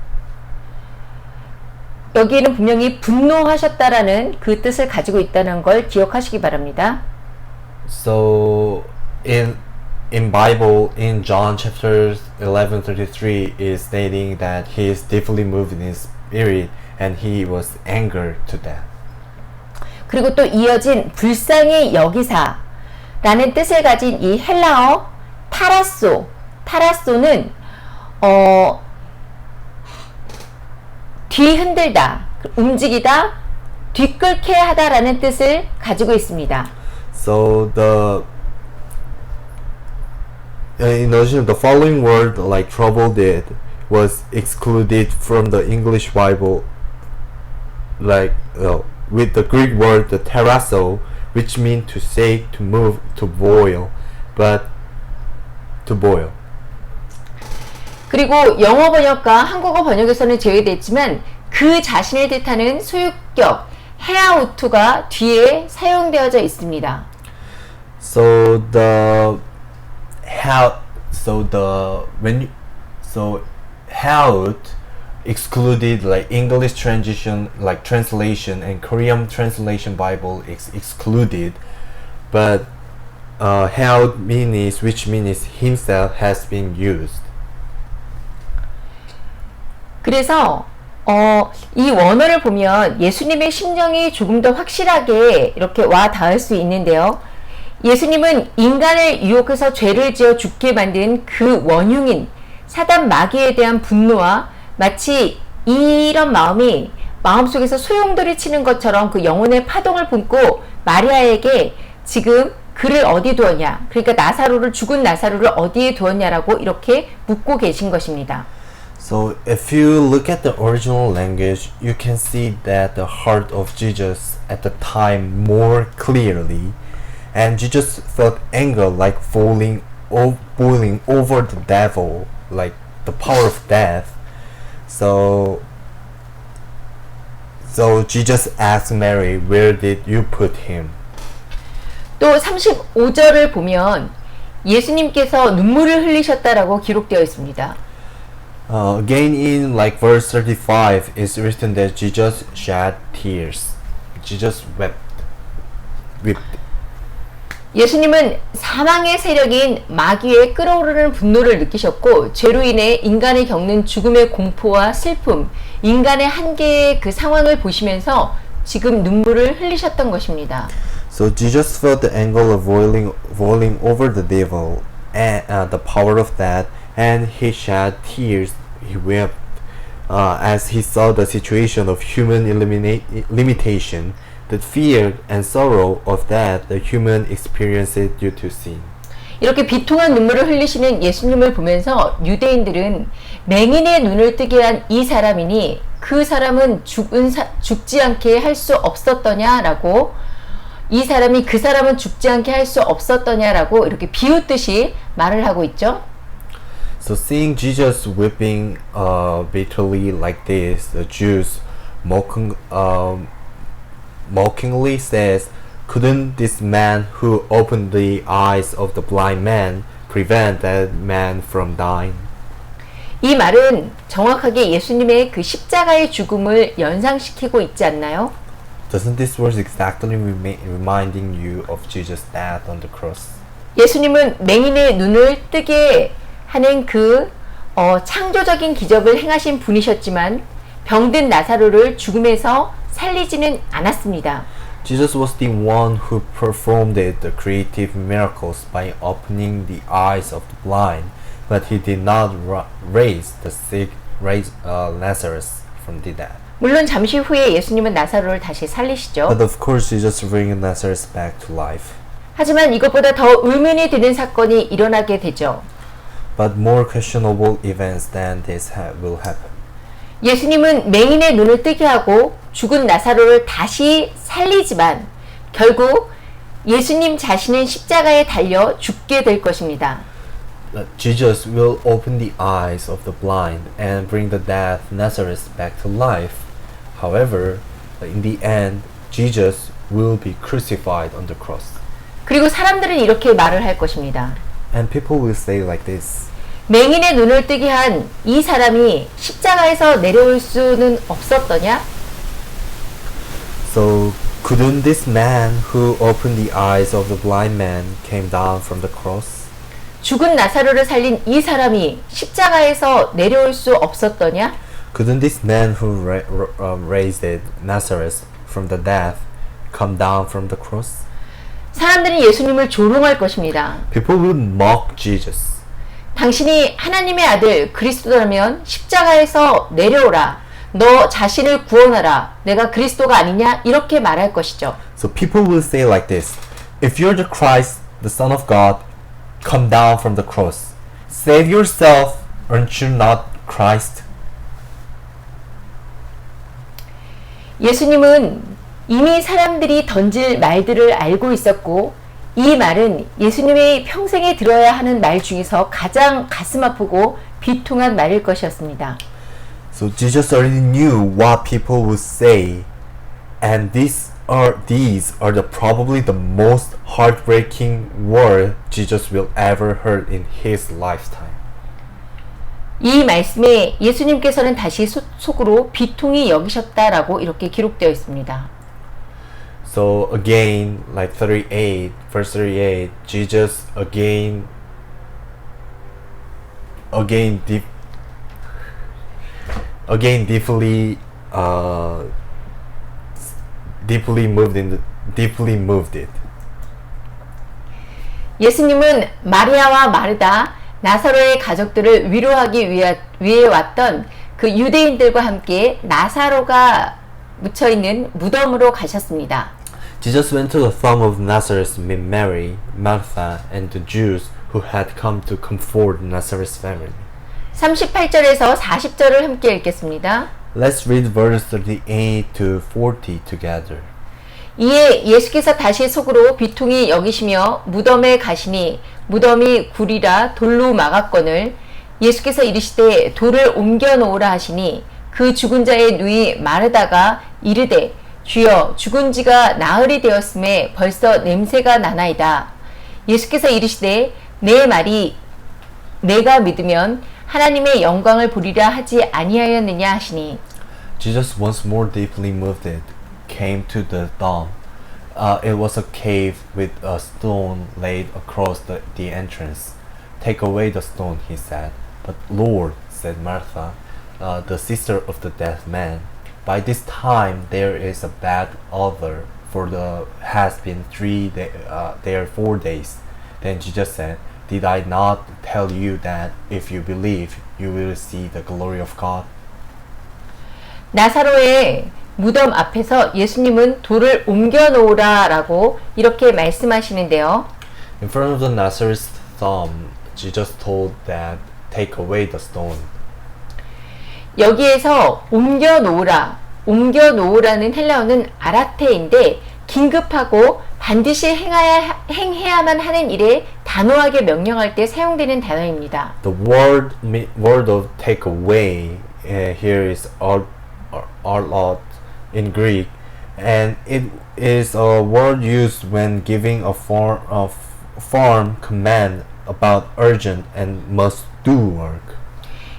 여기에는 분명히 분노하셨다라는 그 뜻을 가지고 있다는 걸 기억하시기 바랍니다. So in Bible in John chapter 11:33 is stating that he is deeply moved in his spirit and he was angered to that. 그리고 또 이어진 불쌍히 여기사라는 뜻을 가진 이 헬라어 타라소는 뒤흔들다, 움직이다, 뒤끓게 하다라는 뜻을 가지고 있습니다. So in addition, the following word like troubled was excluded from the English Bible, like with the Greek word the terasso, which means to shake, to move, to boil, but to boil. 그리고 영어 번역과 한국어 번역에서는 제외됐지만 그 자신을 뜻하는 소유격 헤아우트가 뒤에 사용되어져 있습니다. So health excluded like English translation and Korean translation Bible is excluded, but health means which means himself has been used. 그래서 이 원어를 보면 예수님의 심정이 조금 더 확실하게 이렇게 와 닿을 수 있는데요. 예수님은 인간을 유혹해서 죄를 지어 죽게 만든 그 원흉인 사단 마귀에 대한 분노와 마치 이런 마음이 마음속에서 소용돌이 치는 것처럼 그 영혼의 파동을 품고 마리아에게 지금 그를 어디 두었냐, 그러니까 죽은 나사로를 어디에 두었냐라고 이렇게 묻고 계신 것입니다. So if you look at the original language, you can see that the heart of Jesus at the time more clearly, and Jesus felt anger like boiling over the devil, like the power of death. So Jesus asked Mary, "Where did you put him?" 또 35절을 보면 예수님께서 눈물을 흘리셨다라고 기록되어 있습니다. Again in like verse 35 is written that Jesus shed tears. Jesus wept. 예수님은 사망의 세력인 마귀의 끓어오르는 분노를 느끼셨고 죄로 인해 인간이 겪는 죽음의 공포와 슬픔, 인간의 한계의 그 상황을 보시면서 지금 눈물을 흘리셨던 것입니다. So Jesus felt the anger of boiling over the devil and the power of that, and he shed tears. He wept as he saw the situation of human limitation, the fear and sorrow of that the human experiences due to sin. 이렇게 비통한 눈물을 흘리시는 예수님을 보면서 유대인들은 맹인의 눈을 뜨게 한 이 사람이니 그 사람은 죽지 않게 할 수 없었더냐라고, 이 사람이 그 사람은 죽지 않게 할 수 없었더냐라고 이렇게 비웃듯이 말을 하고 있죠. So seeing Jesus weeping bitterly like this, the Jews mockingly says, "Couldn't this man who opened the eyes of the blind man prevent that man from dying?" 이 말은 정확하게 예수님의 그 십자가의 죽음을 연상시키고 있지 않나요? Doesn't this verse exactly reminding you of Jesus' death on the cross? 예수님은 맹인의 눈을 뜨게 하는 그 창조적인 기적을 행하신 분이셨지만 병든 나사로를 죽음에서 살리지는 않았습니다. Jesus was the one who performed the creative miracles by opening the eyes of the blind, but he did not raise the sick, Lazarus from the dead. 물론 잠시 후에 예수님은 나사로를 다시 살리시죠. But of course, Jesus bringing Lazarus back to life. 하지만 이것보다 더 의문이 드는 사건이 일어나게 되죠. But more questionable events than this will happen. 예수님은 맹인의 눈을 뜨게 하고 죽은 나사로를 다시 살리지만 결국 예수님 자신은 십자가에 달려 죽게 될 것입니다. Jesus will open the eyes of the blind and bring the dead Lazarus back to life. However, in the end, Jesus will be crucified on the cross. 그리고 사람들은 이렇게 말을 할 것입니다. And people will say like this. 맹인의 눈을 뜨게 한 이 사람이 십자가에서 내려올 수는 없었더냐? So, couldn't this man who opened the eyes of the blind man came down from the cross? 죽은 나사로를 살린 이 사람이 십자가에서 내려올 수 없었더냐? Couldn't this man who raised Lazarus from the dead come down from the cross? 사람들이 예수님을 조롱할 것입니다. People will mock Jesus. 당신이 하나님의 아들 그리스도라면 십자가에서 내려오라. 너 자신을 구원하라. 내가 그리스도가 아니냐? 이렇게 말할 것이죠. So people will say like this. If you're the Christ, the Son of God, come down from the cross. Save yourself, aren't you not Christ? 예수님은 이미 사람들이 던질 말들을 알고 있었고 이 말은 예수님의 평생에 들어야 하는 말 중에서 가장 가슴 아프고 비통한 말일 것이었습니다. So Jesus already knew what people would say, and these are probably the most heartbreaking words Jesus will ever heard in his lifetime. 이 말씀에 예수님께서는 다시 속으로 비통히 여기셨다라고 이렇게 기록되어 있습니다. So again, like verse 38, Jesus again deeply moved it. 예수님은 마리아와 마르다, 나사로의 가족들을 위로하기 위해 왔던 그 유대인들과 함께 나사로가 묻혀 있는 무덤으로 가셨습니다. Jesus went to the tomb of Lazarus with Mary, Martha, and the Jews who had come to comfort Lazarus' family. 38절에서 40절을 함께 읽겠습니다. Let's read verse 38 to 40 together. 이에 예수께서 다시 속으로 비통히 여기시며 무덤에 가시니 무덤이 굴이라 돌로 막았거늘 예수께서 이르시되 돌을 옮겨 놓으라 하시니 그 죽은 자의 누이 마르다가 이르되 주여 죽은 지가 나흘이 되었음에 벌써 냄새가 나나이다. 예수께서 이르시되 내 말이 내가 믿으면 하나님의 영광을 보리라 하지 아니하였느냐 하시니 Jesus once more deeply moved it, came to the tomb. It was a cave with a stone laid across the entrance. Take away the stone, he said. But Lord, said Martha, the sister of the dead man, by this time there is a bad odor, for the has been there 4 days. Then Jesus said, "Did I not tell you that if you believe, you will see the glory of God?" 나사로의 무덤 앞에서 예수님은 돌을 옮겨 놓으라라고 이렇게 말씀하시는데요. In front of the Nazareth tomb, Jesus told that take away the stone. 여기에서 옮겨 놓으라는 헬라어는 아라테인데 긴급하고 반드시 행해야만 하는 일에 단호하게 명령할 때 사용되는 단어입니다. The word of take away here is arlot in Greek, and it is a word used when giving a firm command about urgent and must do work.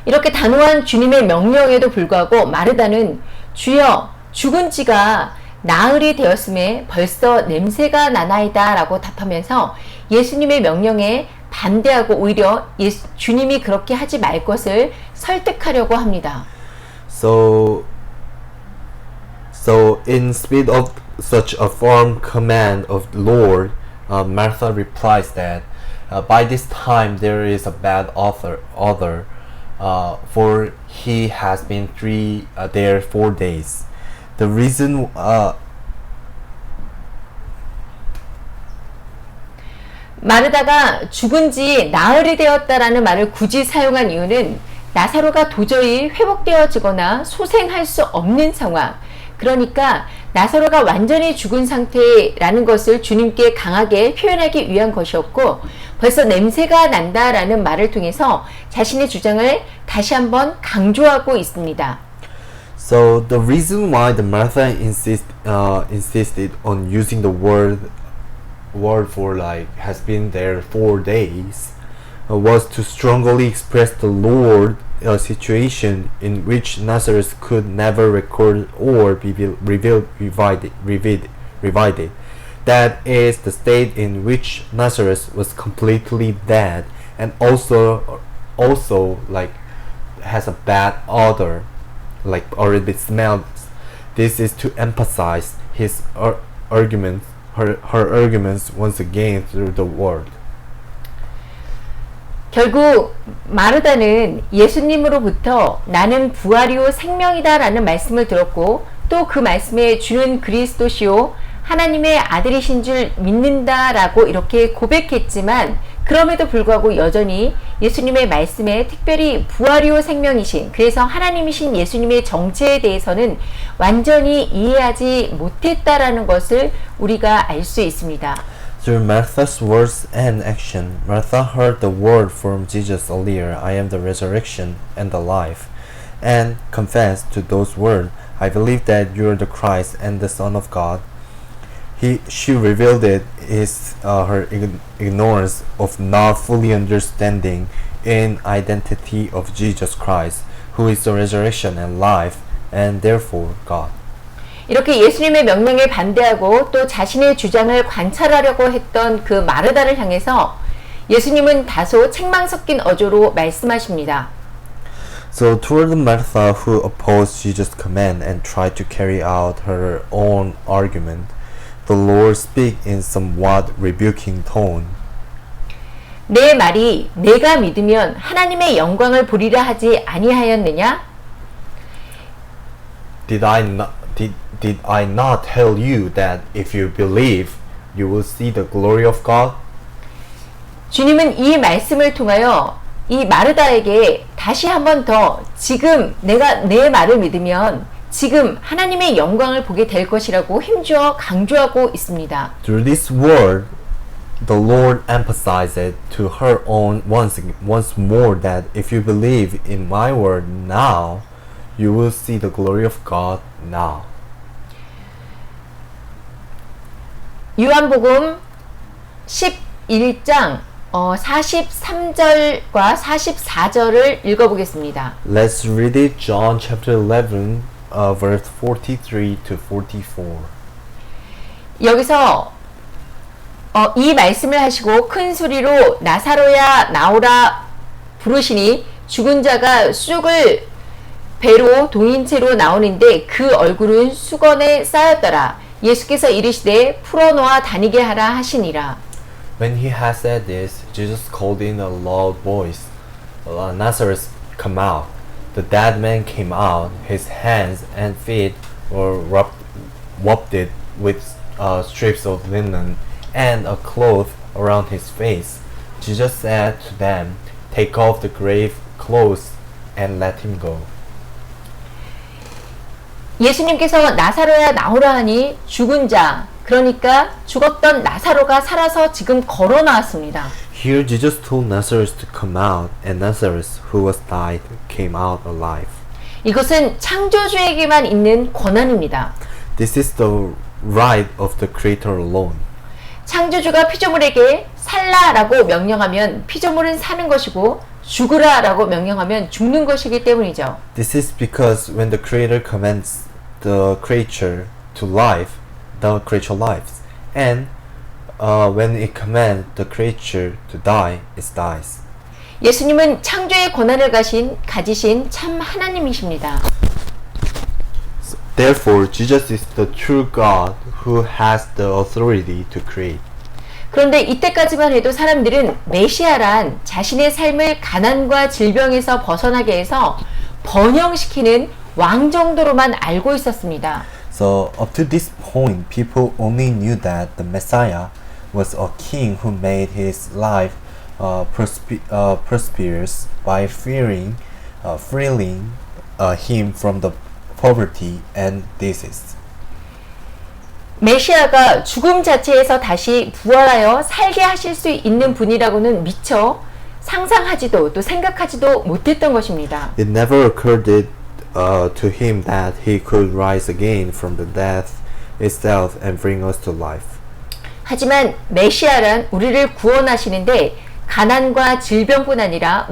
이렇게 단호한 주님의 명령에도 불구하고 마르다는 주여 죽은 지가 나흘이 되었음에 벌써 냄새가 나나이다 라고 답하면서 예수님의 명령에 반대하고 오히려 주님이 그렇게 하지 말 것을 설득하려고 합니다. So in spite of such a firm command of the Lord, Martha replies that by this time there is a bad odor, for he has been there 4 days. The reason 마르다가 죽은 지 나흘이 되었다라는 말을 굳이 사용한 이유는 나사로가 도저히 회복되어지거나 소생할 수 없는 상황, 그러니까 나사로가 완전히 죽은 상태라는 것을 주님께 강하게 표현하기 위한 것이었고, 벌써 냄새가 난다라는 말을 통해서 자신의 주장을 다시 한번 강조하고 있습니다. So the reason why the Martha insisted on using the word for like has been there 4 days was to strongly express the Lord situation in which Nazareth could never record or be revived. That is the state in which Nazareth was completely dead and also like has a bad odor, like already smelled. This is to emphasize his arguments, her arguments once again through the word. 결국 마르다는 예수님으로부터 나는 부활이요 생명이다 라는 말씀을 들었고, 또 그 말씀에 주는 그리스도시요 하나님의 아들이신 줄 믿는다 라고 이렇게 고백했지만, 그럼에도 불구하고 여전히 예수님의 말씀에 특별히 부활이요 생명이신, 그래서 하나님이신 예수님의 정체에 대해서는 완전히 이해하지 못했다라는 것을 우리가 알 수 있습니다. Through Martha's words and action, Martha heard the word from Jesus earlier, I am the resurrection and the life, and confessed to those words, I believe that you are the Christ and the Son of God. She revealed her ignorance of not fully understanding in identity of Jesus Christ, who is the resurrection and life, and therefore God. 이렇게 예수님의 명령에 반대하고 또 자신의 주장을 관찰하려고 했던 그 마르다를 향해서 예수님은 다소 책망 섞인 어조로 말씀하십니다. So toward Martha, who opposed Jesus' command and tried to carry out her own argument, the Lord speaks in somewhat rebuking tone. 내 말이 내가 믿으면 하나님의 영광을 보리라 하지 아니하였느냐? Did I not tell you that if you believe, you will see the glory of God? 주님은 이 말씀을 통하여 이 마르다에게 다시 한 번 더 지금 내가 내 말을 믿으면 지금 하나님의 영광을 보게 될 것이라고 힘주어 강조하고 있습니다. Through this word, the Lord emphasized to her own once more that if you believe in my word now, you will see the glory of God now. 요한복음 11장 43절과 44절을 읽어보겠습니다. Let's read it. John chapter 11, verse 43 to 44. 여기서 이 말씀을 하시고 큰 소리로 나사로야 나오라 부르시니 죽은 자가 수족을 배로 동인 채로 나오는데 그 얼굴은 수건에 쌓였더라. 예수께서 이르시되 풀어놓아 다니게 하라 하시니라. When he had said this, Jesus called in a loud voice, Nazareth, come out. The dead man came out. His hands and feet were wrapped with strips of linen and a cloth around his face. Jesus said to them, take off the grave clothes and let him go. 예수님께서 나사로야 나오라 하니 죽은 자, 그러니까 죽었던 나사로가 살아서 지금 걸어 나왔습니다. Here Jesus told Nazareth to come out, and Nazareth, who was died, came out alive. 이것은 창조주에게만 있는 권한입니다. This is the right of the Creator alone. 창조주가 피조물에게 살라라고 명령하면 피조물은 사는 것이고 죽으라라고 명령하면 죽는 것이기 때문이죠. This is because when the Creator commands the creature to life, the creature lives, and when it commands the creature to die, it dies. 예수님은 창조의 권한을 가지신 참 하나님이십니다. Therefore, Jesus is the true God who has the authority to create. 그런데 이때까지만 해도 사람들은 메시아란 자신의 삶을 가난과 질병에서 벗어나게 해서 번영시키는 왕 정도로만 알고 있었습니다. So up to this point, people only knew that the Messiah was a king who made his life prosperous by freeing him from the poverty and disease. 메시아가 죽음 자체에서 다시 부활하여 살게 하실 수 있는 분이라고는 미처 상상하지도 또 생각하지도 못했던 것입니다. It never occurred to him that he could rise again from the death itself and bring us to life. 하지만 메시아란 우리를 구원하시는데 가난과 질병뿐 아니라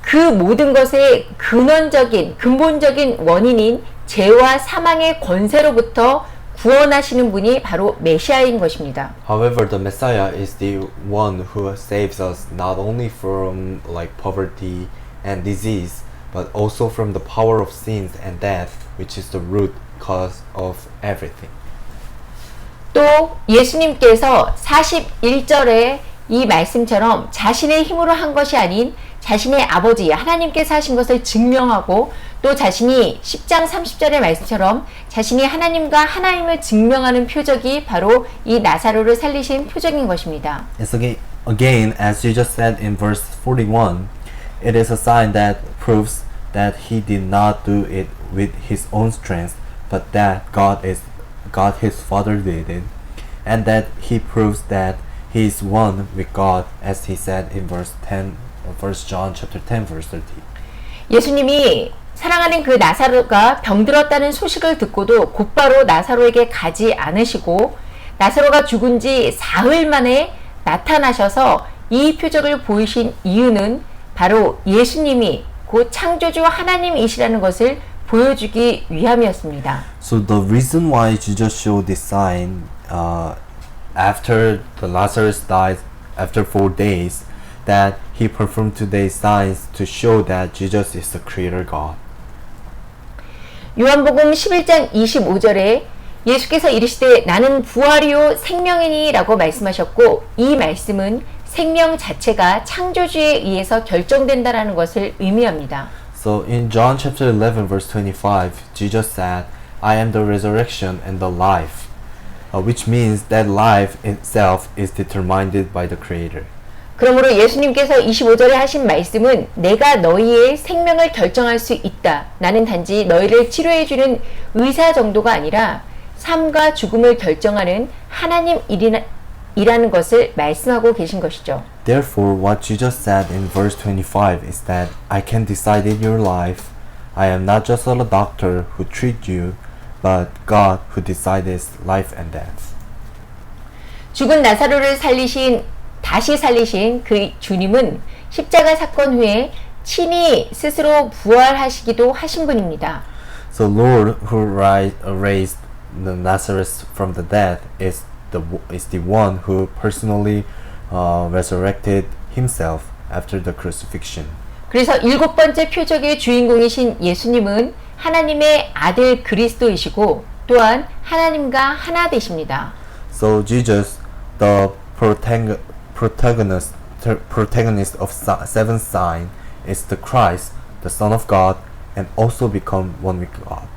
그 모든 것의 근본적인 원인인 죄와 사망의 권세로부터 구원하시는 분이 바로 메시아인 것입니다. However, the Messiah is the one who saves us not only from like poverty and disease, but also from the power of sins and death, which is the root cause of everything. 또 예수님께서 41절에 이 말씀처럼 자신의 힘으로 한 것이 아닌 자신의 아버지 하나님께서 하신 것을 증명하고 또 자신이 10장 30절의 말씀처럼 자신이 하나님과 하나님을 증명하는 표적이 바로 이 나사로를 살리신 표적인 것입니다. It's again, as Jesus said in verse 41, it is a sign that proves that he did not do it with his own strength, but that God his Father did it, and that he proves that he is one with God, as he said in verse John chapter 10 verse 30. 예수님이 사랑하는 그 나사로가 병들었다는 소식을 듣고도 곧바로 나사로에게 가지 않으시고 나사로가 죽은 지 사흘 만에 나타나셔서 이 표적을 보이신 이유는 바로 예수님이 곧 창조주 하나님이시라는 것을 보여주기 위함이었습니다. So the reason why Jesus showed this sign after the Lazarus died after 4 days, that he performed today's signs to show that Jesus is the Creator God. 요한복음 11장 25절에 예수께서 이르시되 나는 부활이요 생명이니 라고 말씀하셨고 이 말씀은 생명 자체가 창조주에 의해서 결정된다라는 것을 의미합니다. So in John chapter 11 verse 25, Jesus said, I am the resurrection and the life, which means that life itself is determined by the Creator. 그러므로 예수님께서 25절에 하신 말씀은 내가 너희의 생명을 결정할 수 있다. 나는 단지 너희를 치료해주는 의사 정도가 아니라 삶과 죽음을 결정하는 하나님 일이라는 것을 말씀하고 계신 것이죠. Therefore, what Jesus said in verse 25 is that I can decide in your life. I am not just a doctor who treats you, but God who decides life and death. 죽은 나사로를 다시 살리신 그 주님은 십자가 사건 후에 친히 스스로 부활하시기도 하신 분입니다. So Lord who raised the Nazareth from the dead is the one who personally resurrected himself after the crucifixion. 그래서 7번째 표적의 주인공이신 예수님은 하나님의 아들 그리스도이시고 또한 하나님과 하나 되십니다. So Jesus, the protagonist of seventh sign, is the Christ, the Son of God, and also become one with God.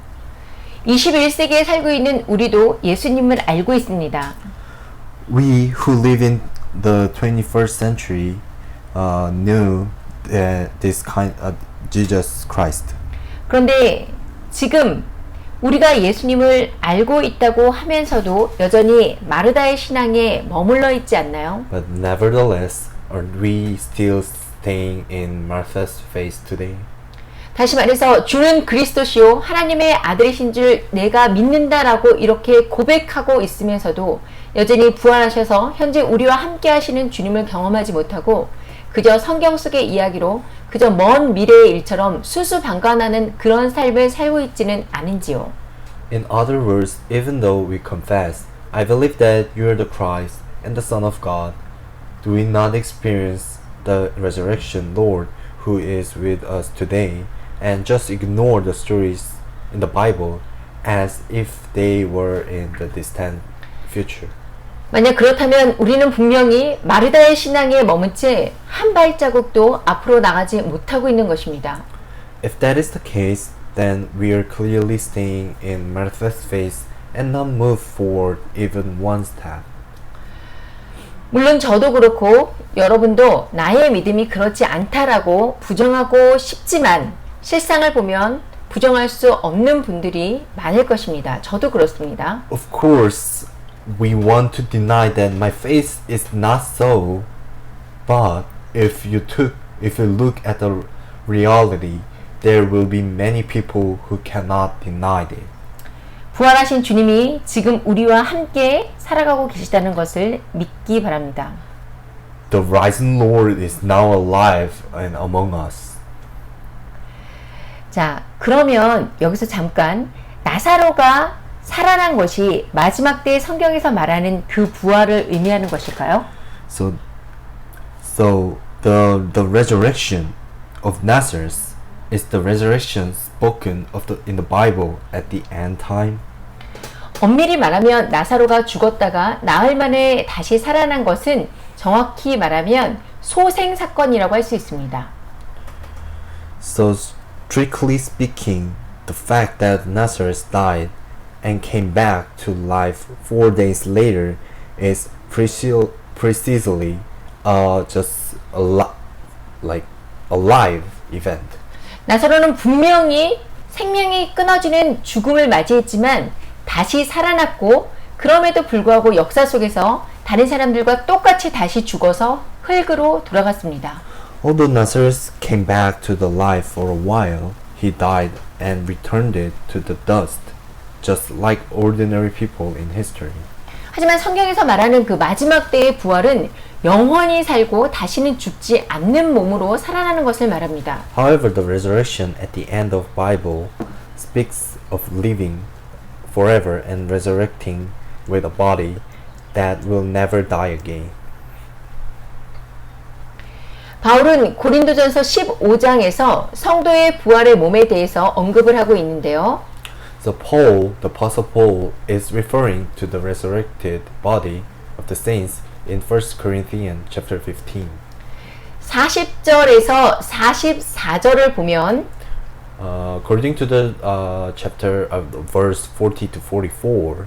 21세기에 살고 있는 우리도 예수님을 알고 있습니다. We who live in the 21st century knew this kind of Jesus Christ. 그런데 지금 우리가 예수님을 알고 있다고 하면서도 여전히 마르다의 신앙에 머물러 있지 않나요? But nevertheless, are we still staying in Martha's faith today? 다시 말해서 주는 그리스도시요 하나님의 아들이신 줄 내가 믿는다라고 이렇게 고백하고 있으면서도 여전히 부활하셔서 현재 우리와 함께 하시는 주님을 경험하지 못하고 그저 성경 속의 이야기로 그저 먼 미래의 일처럼 수수방관하는 그런 삶을 살고 있지는 않은지요. In other words, even though we confess, I believe that you are the Christ and the Son of God, do we not experience the resurrection Lord who is with us today and just ignore the stories in the Bible as if they were in the distant future? 만약 그렇다면 우리는 분명히 마르다의 신앙에 머문 채 한 발자국도 앞으로 나가지 못하고 있는 것입니다. If that is the case, then we are clearly staying in Martha's faith and not move forward even one step. 물론 저도 그렇고 여러분도 나의 믿음이 그렇지 않다라고 부정하고 싶지만 실상을 보면 부정할 수 없는 분들이 많을 것입니다. 저도 그렇습니다. Of course, we want to deny that my faith is not so, but if you look at the reality, there will be many people who cannot deny it. 부활하신 주님이 지금 우리와 함께 살아가고 계시다는 것을 믿기 바랍니다. The risen Lord is now alive and among us. 자, 그러면 여기서 잠깐 나사로가 살아난 것이 마지막 때 성경에서 말하는 그 부활을 의미하는 것일까요? So the resurrection of Nazareth is the resurrection spoken of in the Bible at the end time. 엄밀히 말하면 나사로가 죽었다가 나흘 만에 다시 살아난 것은 정확히 말하면 소생 사건이라고 할 수 있습니다. So strictly speaking, the fact that Nazareth died and came back to life 4 days later is precisely just like a live event. 나사로는 분명히 생명이 끊어지는 죽음을 맞이했지만 다시 살아났고 그럼에도 불구하고 역사 속에서 다른 사람들과 똑같이 다시 죽어서 흙으로 돌아갔습니다. Although Nazareth came back to the life for a while, he died and returned it to the dust, just like ordinary people in history. 하지만 성경에서 말하는 그 마지막 때의 부활은 영원히 살고 다시는 죽지 않는 몸으로 살아나는 것을 말합니다. However, the resurrection at the end of Bible speaks of living forever and resurrecting with a body that will never die again. 바울은 고린도전서 15장에서 성도의 부활의 몸에 대해서 언급을 하고 있는데요. So Paul, the Apostle Paul, is referring to the resurrected body of the saints in 1 Corinthians chapter 15. 40절에서 44절을 보면 According to the chapter of verse 40 to 44,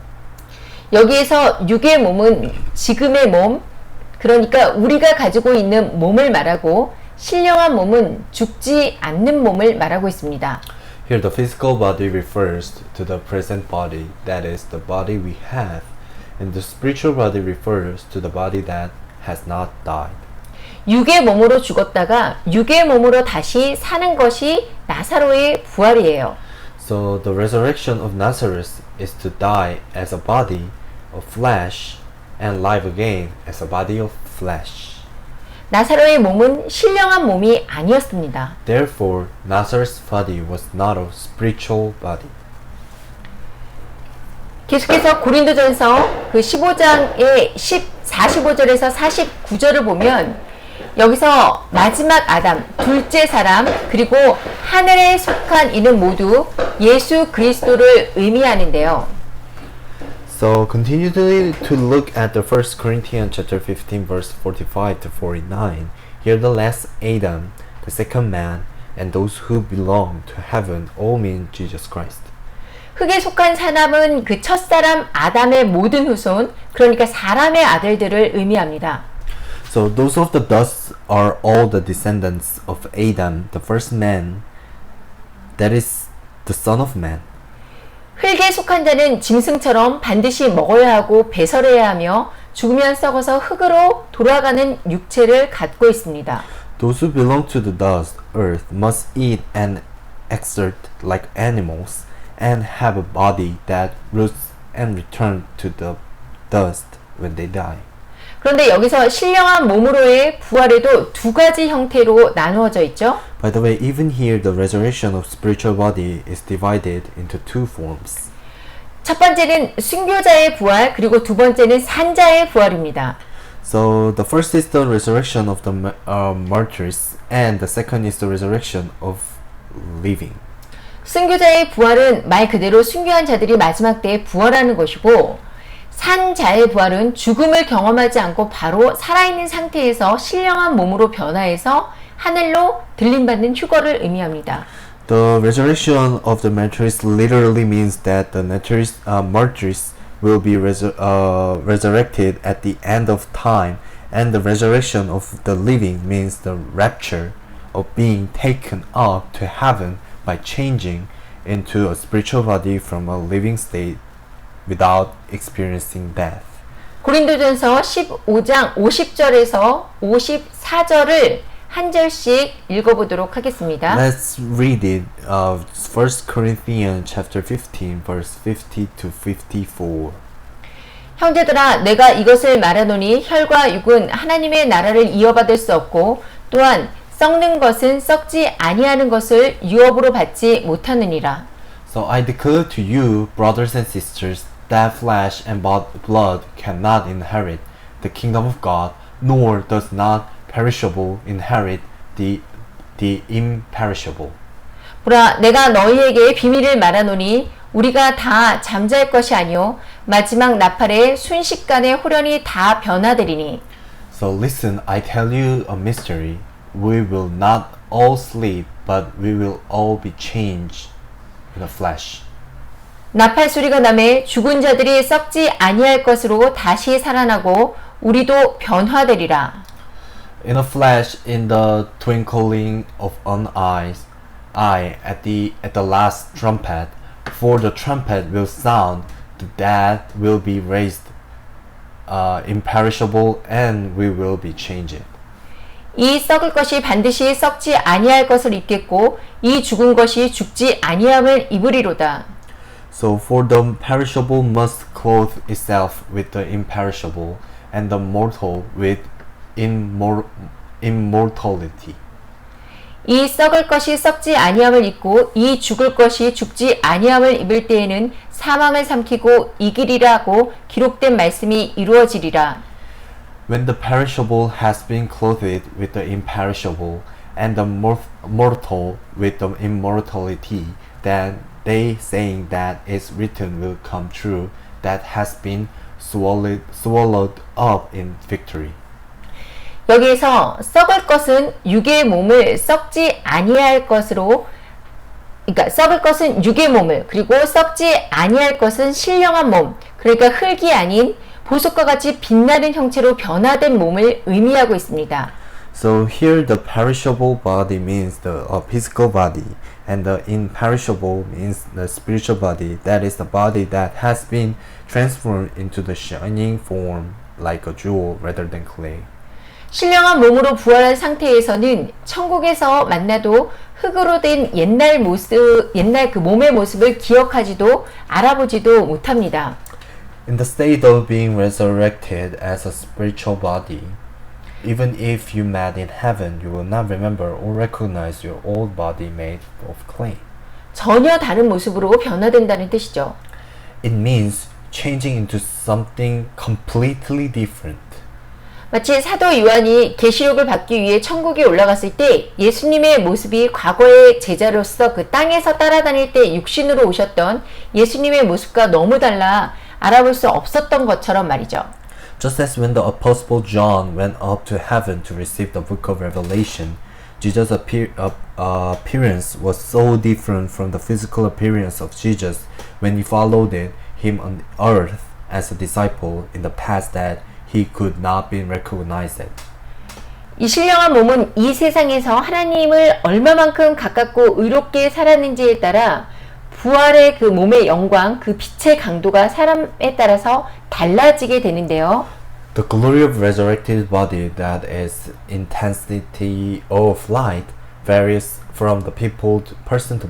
여기에서 육의 몸은 지금의 몸, 그러니까 우리가 가지고 있는 몸을 말하고 신령한 몸은 죽지 않는 몸을 말하고 있습니다. here the physical body refers to the present body, that is the body we have, and the spiritual body refers to the body that has not died. 육의 몸으로 죽었다가 육의 몸으로 다시 사는 것이 나사로의 부활이에요. So the resurrection of Nazareth is to die as a body of flesh and live again as a body of flesh. 나사로의 몸은 신령한 몸이 아니었습니다. Therefore, Nazareth's body was not a spiritual body. 계속해서 고린도전서 그 15장의 45절에서 49절을 보면 여기서 마지막 아담, 둘째 사람, 그리고 하늘에 속한 이는 모두 예수 그리스도를 의미하는데요. So continue to look at the 1 Corinthians chapter 15 verse 45 to 49. Here the last Adam, the second man, and those who belong to heaven all mean Jesus Christ. 흙에 속한 사람은 그 첫사람 아담의 모든 후손, 그러니까 사람의 아들들을 의미합니다. So those of the dust are all the descendants of Adam, the first man, that is the son of man. 흙에 속한 자는 짐승처럼 반드시 먹어야 하고 배설해야 하며 죽으면 썩어서 흙으로 돌아가는 육체를 갖고 있습니다. Those who belong to the dust, earth, must eat and exert like animals, and have a body that roots and return to the dust when they die. 그런데 여기서 신령한 몸으로의 부활에도 두 가지 형태로 나누어져 있죠. By the way, even here the resurrection of spiritual body is divided into two forms. 첫 번째는 순교자의 부활, 그리고 두 번째는 산자의 부활입니다. So the first is the resurrection of the martyrs, and the second is the resurrection of living. 순교자의 부활은 말 그대로 순교한 자들이 마지막 때에 부활하는 것이고, 산자의 부활은 죽음을 경험하지 않고 바로 살아있는 상태에서 신령한 몸으로 변화해서 하늘로 들림받는 휴거를 의미합니다. The resurrection of the martyrs literally means that the martyrs will be resurrected at the end of time, and the resurrection of the living means the rapture of being taken up to heaven by changing into a spiritual body from a living state without experiencing death. 고린도전서 15장 50절에서 54절을 한 절씩 읽어보도록 하겠습니다. Let's read it. 1 Corinthians chapter 15 verse 50 to 54. 형제들아, 내가 이것을 말하노니 혈과 육은 하나님의 나라를 이어받을 수 없고, 또한 썩는 것은 썩지 아니하는 것을 유업으로 받지 못하느니라. So I declare to you, brothers and sisters, that flesh and blood cannot inherit the kingdom of God, nor does not perishable inherit the imperishable. 보라, 내가 너희에게 비밀을 말하노니 우리가 다 잠잘 것이 아니요 마지막 나팔에 순식간에 호련히 다 변화되리니. So listen, I tell you a mystery. We will not all sleep, but we will all be changed in a flash. 나팔 소리가 나매 죽은 자들이 썩지 아니할 것으로 다시 살아나고 우리도 변화되리라. In a flash, in the twinkling of an eye, at the last trumpet, for the trumpet will sound, the dead will be raised imperishable, and we will be changed. 이 썩을 것이 반드시 썩지 아니할 것을 입겠고 이 죽은 것이 죽지 아니함을 입으리로다. So for the perishable must clothe itself with the imperishable, and the mortal with immortality. 이 썩을 것이 썩지 아니함을 입고 이 죽을 것이 죽지 아니함을 입을 때에는 사망을 삼키고 이기리라고 기록된 말씀이 이루어지리라. When the perishable has been clothed with the imperishable, and the mortal with the immortality, then they saying that is written will come true, that has been swallowed up in victory. 여기에서 썩을 것은 육의 몸을 썩지 아니할 것으로, 그러니까 썩을 것은 육의 몸을, 그리고 썩지 아니할 것은 신령한 몸, 그러니까 흙이 아닌 보석과 같이 빛나는 형체로 변화된 몸을 의미하고 있습니다. So here the perishable body means the physical body, and the imperishable means the spiritual body, that is the body that has been transformed into the shining form like a jewel rather than clay. 신령한 몸으로 부활한 상태에서는 천국에서 만나도 흙으로 된 옛날 모습, 옛날 그 몸의 모습을 기억하지도 알아보지도 못합니다. In the state of being resurrected as a spiritual body, even if you met in heaven, you will not remember or recognize your old body made of clay. 전혀 다른 모습으로 변화된다는 뜻이죠. It means changing into something completely different. 마치 사도 요한이 계시록을 받기 위해 천국에 올라갔을 때 예수님의 모습이 과거의 제자로서 그 땅에서 따라다닐 때 육신으로 오셨던 예수님의 모습과 너무 달라 알아볼 수 없었던 것처럼 말이죠. Just as when the Apostle John went up to heaven to receive the book of Revelation, Jesus' appearance was so different from the physical appearance of Jesus when he followed him on earth as a disciple in the past that he could not be recognized. 이 신령한 몸은 이 세상에서 하나님을 얼마만큼 가깝고 의롭게 살았는지에 따라 부활의 그 몸의 영광, 그 빛의 강도가 사람에 따라서 달라지게 되는데요. The glory of resurrected body, that is intensity of light, varies from the people to person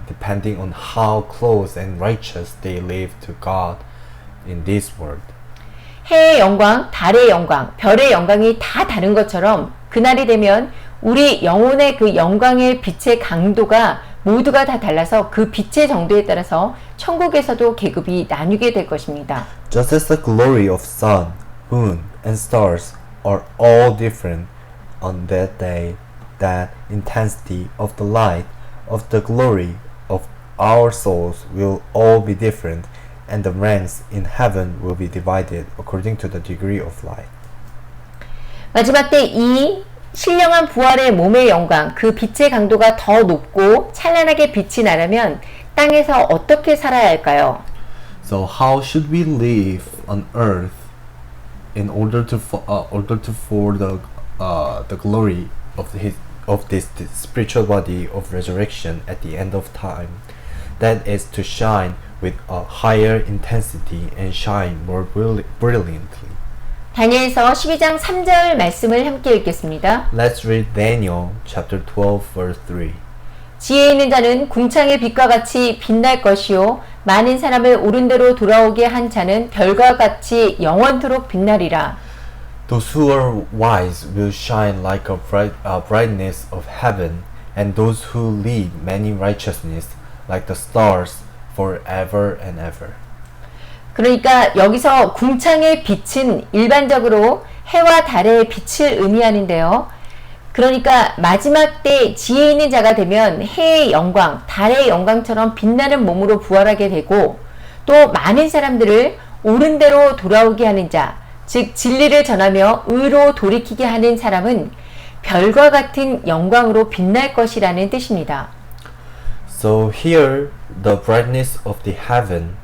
depending on how close and righteous they live to God in this world. 해의 영광, 달의 영광, 별의 영광이 다 다른 것처럼 그날이 되면 우리 영혼의 그 영광의 빛의 강도가 모두가 다 달라서 그 빛의 정도에 따라서 천국에서도 계급이 나뉘게 될 것입니다. Just as the glory of sun, moon, and stars are all different on that day, that intensity of the light of the glory of our souls will all be different, and the ranks in heaven will be divided according to the degree of light. 마지막 때 이 신령한 부활의 몸의 영광, 그 빛의 강도가 더 높고 찬란하게 빛이 나려면 땅에서 어떻게 살아야 할까요? So how should we live on earth in order to for the glory of this spiritual body of resurrection at the end of time? That is to shine with a higher intensity and shine more brilliantly. 다니엘서 12장 3절 말씀을 함께 읽겠습니다. Let's read Daniel chapter 12 verse 3. 지혜 있는 자는 궁창의 빛과 같이 빛날 것이요 많은 사람을 옳은 대로 돌아오게 한 자는 별과 같이 영원토록 빛나리라. Those who are wise will shine like a brightness of heaven, and those who lead many righteousness like the stars forever and ever. 그러니까 여기서 궁창의 빛은 일반적으로 해와 달의 빛을 의미하는데요. 그러니까 마지막 때 지혜 있는 자가 되면 해의 영광, 달의 영광처럼 빛나는 몸으로 부활하게 되고 또 많은 사람들을 옳은 대로 돌아오게 하는 자, 즉 진리를 전하며 의로 돌이키게 하는 사람은 별과 같은 영광으로 빛날 것이라는 뜻입니다. So here, the brightness of the heaven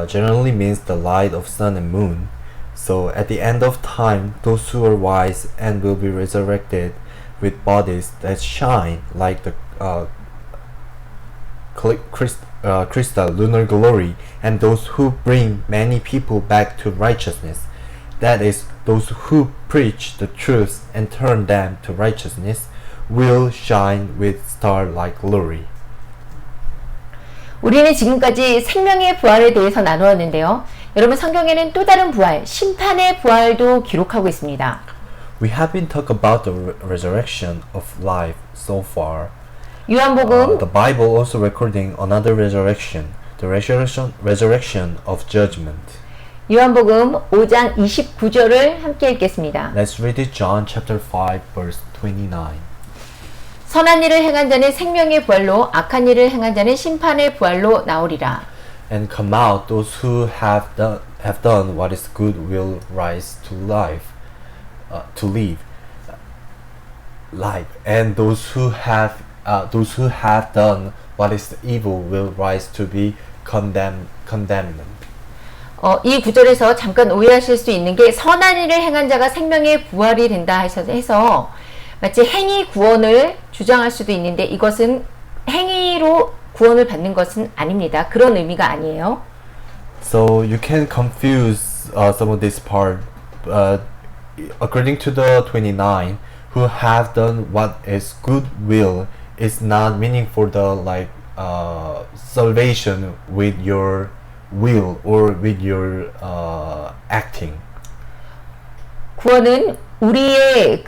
generally means the light of sun and moon. So at the end of time, those who are wise and will be resurrected with bodies that shine like the crystal lunar glory, and those who bring many people back to righteousness. That is, those who preach the truth and turn them to righteousness will shine with star-like glory. 우리는 지금까지 생명의 부활에 대해서 나누었는데요. 여러분 성경에는 또 다른 부활, 심판의 부활도 기록하고 있습니다. We have been talking about the resurrection of life so far. 요한복음 The Bible also recording another resurrection, the resurrection of judgment. 요한복음 5장 29절을 함께 읽겠습니다. Let's read it, John chapter 5 verse 29. 선한 일을 행한 자는 생명의 부활로 악한 일을 행한 자는 심판의 부활로 나오리라. And come out, those who have done what is good will rise to life, life, and those who have done what is evil will rise to be condemned. 이 구절에서 잠깐 오해하실 수 있는 게 선한 일을 행한 자가 생명의 부활이 된다 해서 마치 행위 구원을 주장할 수도 있는데 이것은 행위로 구원을 받는 것은 아닙니다. 그런 의미가 아니에요. So you can confuse some of this part. According to the 29, who have done what is good will is not meaning for the salvation with your will or with your acting. 구원은 우리의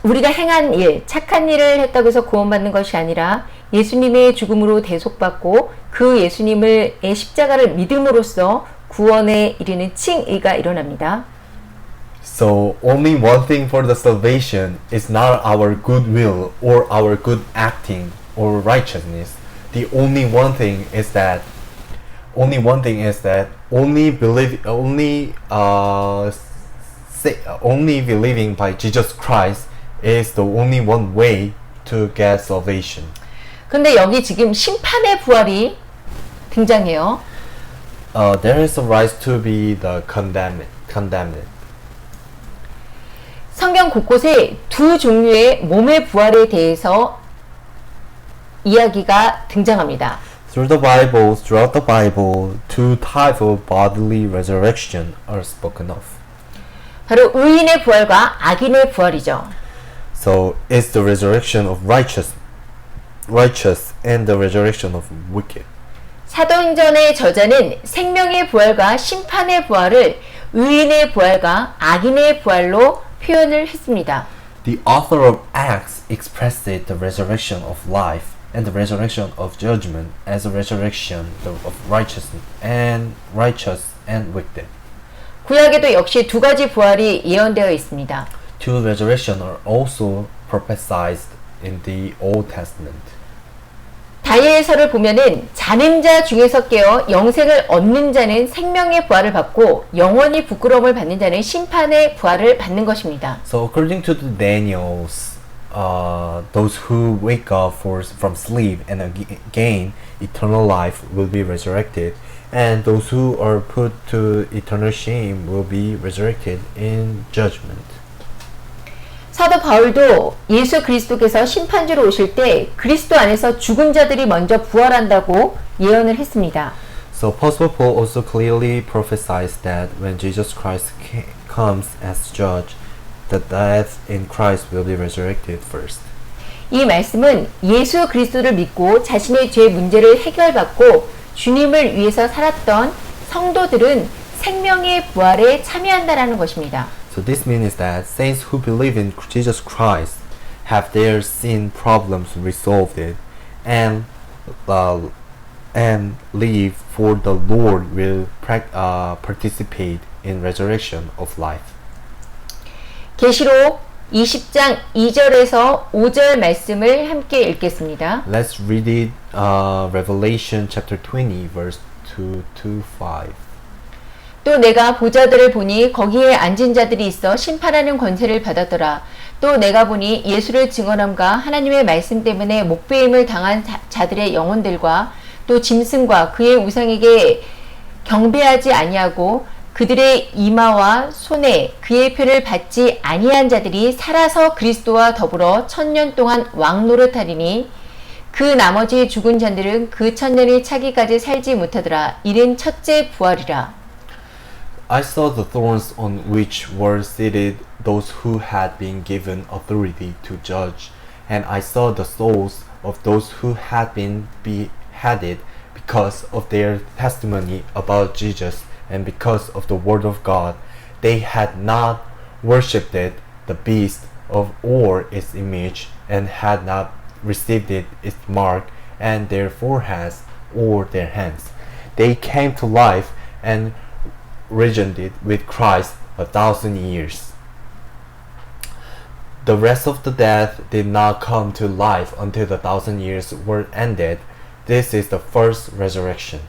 우리가 행한 일, 착한 일을 했다고 해서 구원받는 것이 아니라 예수님의 죽음으로 대속받고 그 예수님의 십자가를 믿음으로써 구원에 이르는 칭의가 일어납니다. So only one thing for the salvation is not our good will or our good acting or righteousness. The only one thing is that only one thing is that only believing by Jesus Christ is the only one way to get salvation. 근데 여기 지금 심판의 부활이 등장해요. There is a right to be the condemned. 성경 곳곳에 두 종류의 몸의 부활에 대해서 이야기가 등장합니다. Throughout the Bible, two types of bodily resurrection are spoken of. 바로 의인의 부활과 악인의 부활이죠. So it's the resurrection of righteous and the resurrection of wicked. 사도행전의 저자는 생명의 부활과 심판의 부활을 의인의 부활과 악인의 부활로 표현을 했습니다. The author of Acts expressed the resurrection of life and the resurrection of judgment as a resurrection of righteous and wicked. 구약에도 역시 두 가지 부활이 예언되어 있습니다. Two resurrections are also prophesied in the Old Testament. 다니엘서를 보면은 자는 자 중에서 깨어 영생을 얻는 자는 생명의 부활을 받고 영원히 부끄러움을 받는 자는 심판의 부활을 받는 것입니다. So according to the Daniel's, those who wake up from sleep and gain eternal life will be resurrected, and those who are put to eternal shame will be resurrected in judgment. 사도 바울도 예수 그리스도께서 심판주로 오실 때 그리스도 안에서 죽은 자들이 먼저 부활한다고 예언을 했습니다. So Apostle Paul also clearly prophesies that when Jesus Christ comes as judge, the death in Christ will be resurrected first. 이 말씀은 예수 그리스도를 믿고 자신의 죄 문제를 해결받고 주님을 위해서 살았던 성도들은 생명의 부활에 참여한다라는 것입니다. So this means that saints who believe in Jesus Christ have their sin problems resolved and live for the Lord will participate in resurrection of life. 계시록 20장 2절에서 5절 말씀을 함께 읽겠습니다. Let's read it, Revelation chapter 20 verse 2 to 5. 또 내가 보좌들을 보니 거기에 앉은 자들이 있어 심판하는 권세를 받았더라. 또 내가 보니 예수를 증언함과 하나님의 말씀 때문에 목배임을 당한 자들의 영혼들과 또 짐승과 그의 우상에게 경배하지 아니하고 그들의 이마와 손에 그의 표를 받지 아니한 자들이 살아서 그리스도와 더불어 1000년 동안 왕노릇하리니 그 나머지 죽은 자들은 그 1000년이 차기까지 살지 못하더라. 이는 첫째 부활이라. I saw the thrones on which were seated those who had been given authority to judge, and I saw the souls of those who had been beheaded because of their testimony about Jesus and because of the word of God. They had not worshipped the beast or its image, and had not received its mark and their foreheads or their hands. They came to life and reignited with Christ 1,000 years. The rest of the dead did not come to life until the 1,000 years were ended. This is the first resurrection.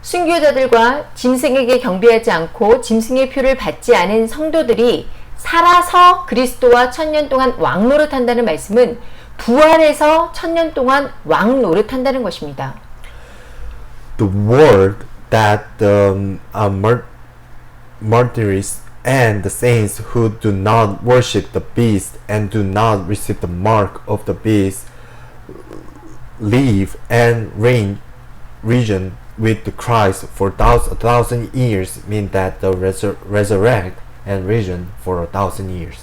순교자들과 짐승에게 경배하지 않고 짐승의 표를 받지 않은 성도들이 살아서 그리스도와 1000년 동안 왕노릇한다는 말씀은 부활해서 1000년 동안 왕노릇한다는 것입니다. The word that the martyrs and the saints who do not worship the beast and do not receive the mark of the beast live and reign with the Christ for 1,000 years mean that the resurrect and reign for 1,000 years.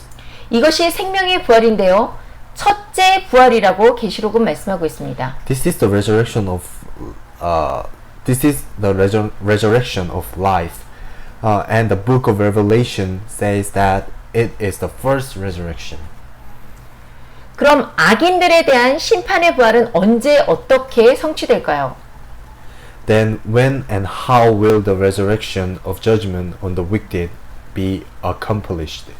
이것이 생명의 부활인데요. 첫째 부활이라고 계시록은 말씀하고 있습니다. This is the resurrection of life. And the book of Revelation says that it is the first resurrection. 그럼 악인들에 대한 심판의 부활은 언제 어떻게 성취될까요? Then when and how will the resurrection of judgment on the wicked be accomplished?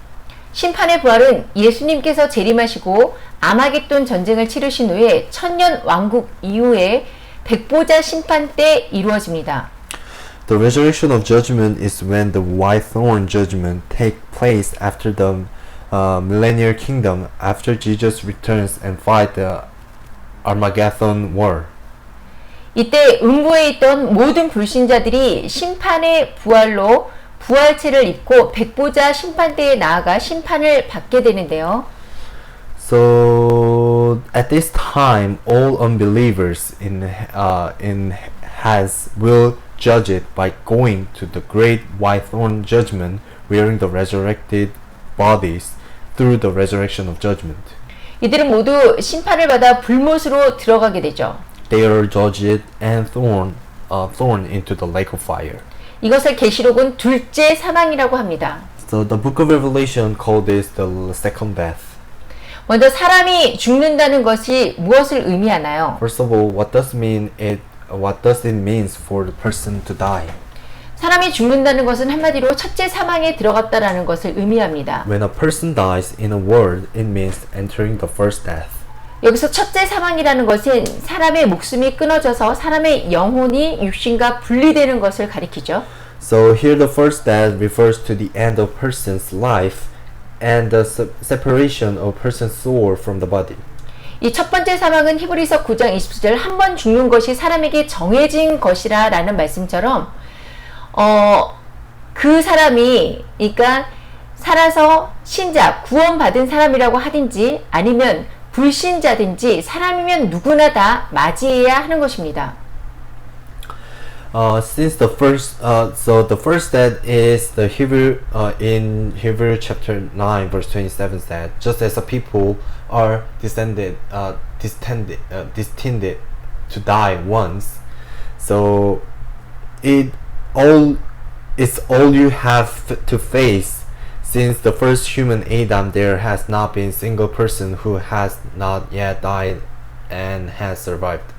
심판의 부활은 예수님께서 재림하시고 아마겟돈 전쟁을 치르신 후에 천년 왕국 이후에 백보자 심판 때 이루어집니다. The resurrection of judgment is when the white throne judgment take place after the millennial kingdom, after Jesus returns and fight the Armageddon war. 이때 음부에 있던 모든 불신자들이 심판의 부활로 부활체를 입고 백보자 심판대에 나아가 심판을 받게 되는데요. So at this time, all unbelievers in has will judge it by going to the great white throne judgment, wearing the resurrected bodies through the resurrection of judgment. 이들은 모두 심판을 받아 불못으로 들어가게 되죠. They are judged and thrown into the lake of fire. 이것을 계시록은 둘째 사망이라고 합니다. So the book of Revelation called this the second death. 먼저 사람이 죽는다는 것이 무엇을 의미하나요? First of all, what does it means for the person to die? 사람이 죽는다는 것은 한마디로 첫째 사망에 들어갔다라는 것을 의미합니다. When a person dies in a word, it means entering the first death. 여기서 첫째 사망이라는 것은 사람의 목숨이 끊어져서 사람의 영혼이 육신과 분리되는 것을 가리키죠. So here the first death refers to the end of person's life and the separation of person's soul from the body. 이 첫 번째 사망은 히브리서 9장 20절 한 번 죽는 것이 사람에게 정해진 것이라 라는 말씀처럼 그 사람이 그러니까 살아서 신자 구원받은 사람이라고 하든지 아니면 불신자든지 사람이면 누구나 다 맞이해야 하는 것입니다. Since the first, so the first death is the Hebrew in Hebrew chapter 9 verse 27 said, just as the people are destined to die once, so it's all you have to face. Since the first human Adam, there has not been a single person who has not yet died and has survived.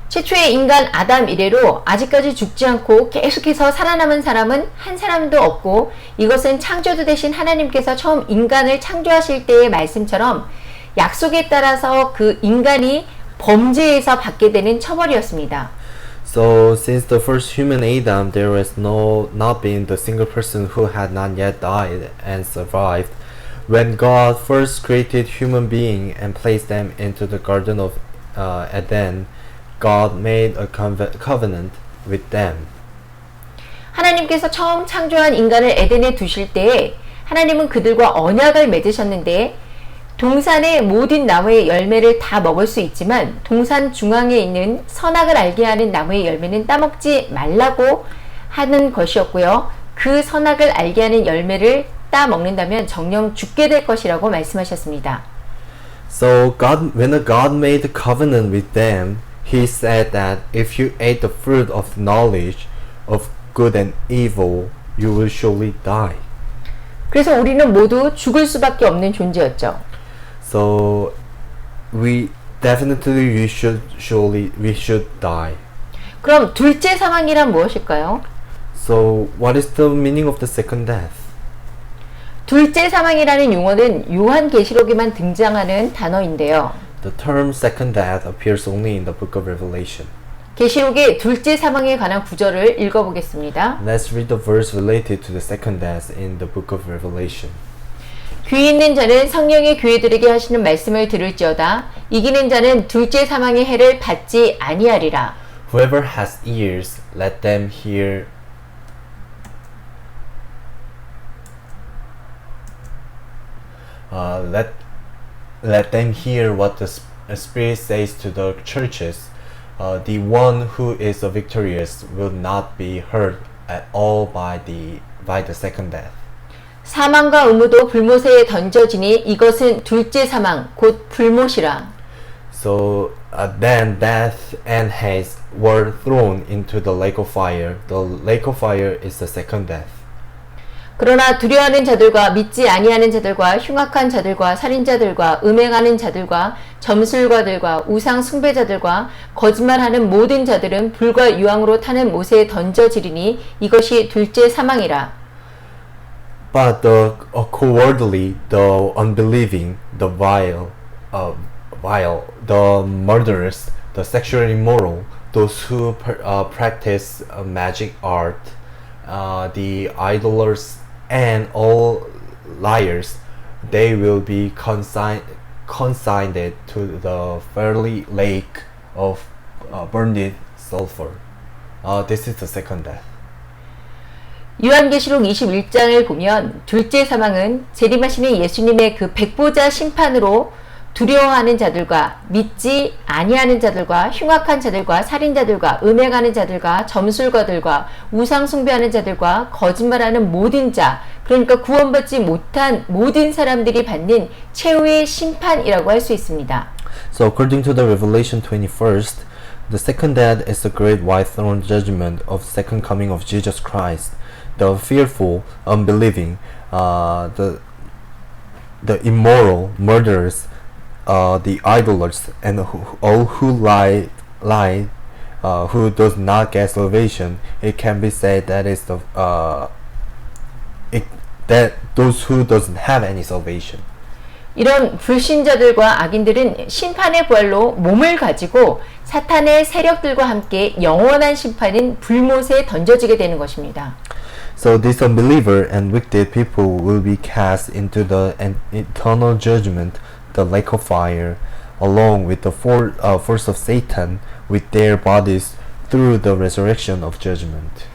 최초의 인간 아담 이래로 아직까지 죽지 않고 계속해서 살아남은 사람은 한 사람도 없고 이것은 창조주 되신 하나님께서 처음 인간을 창조하실 때의 말씀처럼 약속에 따라서 그 인간이 범죄에서 받게 되는 처벌이었습니다. So since the first human Adam, there has not been the single person who had not yet died and survived. When God first created human being and placed them into the Garden of Eden, God made a covenant with them. 하나님께서 처음 창조한 인간을 에덴에 두실 때에 하나님은 그들과 언약을 맺으셨는데 동산의 모든 나무의 열매를 다 먹을 수 있지만 동산 중앙에 있는 선악을 알게 하는 나무의 열매는 따먹지 말라고 하는 것이었고요. 그 선악을 알게 하는 열매를 따먹는다면 정녕 죽게 될 것이라고 말씀하셨습니다. So when God made a covenant with them, He said that if you ate the fruit of knowledge of good and evil, you will surely die. 그래서 우리는 모두 죽을 수밖에 없는 존재였죠. So we should die. 그럼 둘째 사망이란 무엇일까요? So what is the meaning of the second death? 둘째 사망이라는 용어는 요한계시록에만 등장하는 단어인데요. The term second death appears only in the book of Revelation. 계시록의 둘째 사망에 관한 구절을 읽어보겠습니다. Let's read the verse related to the second death in the book of Revelation. 귀 있는 자는 성령의 교회들에게 하시는 말씀을 들을지어다. 이기는 자는 둘째 사망의 해를 받지 아니하리라. Whoever has ears, let them hear. Let them hear what the Spirit says to the churches. The one who is victorious will not be hurt at all by the second death. 사망과 의무도 불못에 던져지니 이것은 둘째 사망 곧 불못이라. So then death and Hades were thrown into the lake of fire. The lake of fire is the second death. 그러나 두려워하는 자들과 믿지 아니하는 자들과 흉악한 자들과 살인자들과 음행하는 자들과 점술가들과 우상 숭배자들과 거짓말하는 모든 자들은 불과 유황으로 타는 못에 던져지리니 이것이 둘째 사망이라. But the cowardly, the unbelieving, the vile, the murderers, the the sexually immoral, those who practice magic art, the idlers, and all liars, they will be consigned to the fiery lake of burned sulfur. This is the second death. 요한계시록 21장을 보면 둘째 사망은 재림하시는 예수님의 그 백보자 심판으로 두려워하는 자들과 믿지 아니하는 자들과 흉악한 자들과 살인자들과 음행하는 자들과 점술가들과 우상 숭배하는 자들과 거짓말하는 모든 자, 그러니까 구원받지 못한 모든 사람들이 받는 최후의 심판이라고 할 수 있습니다. So according to the Revelation 21st, the second death is the great white throne judgment of the second coming of Jesus Christ. The fearful, unbelieving, the immoral, murderers, the idlers, and all who lie, who does not get salvation. It can be said that is that those who doesn't have any salvation. 이런 불신자들과 악인들은 심판의 부활로 몸을 가지고 사탄의 세력들과 함께 영원한 심판인 불못에 던져지게 되는 것입니다. So this unbeliever and wicked people will be cast into the eternal judgment, the lake of fire, along with the force of Satan, with their bodies through the resurrection of judgment.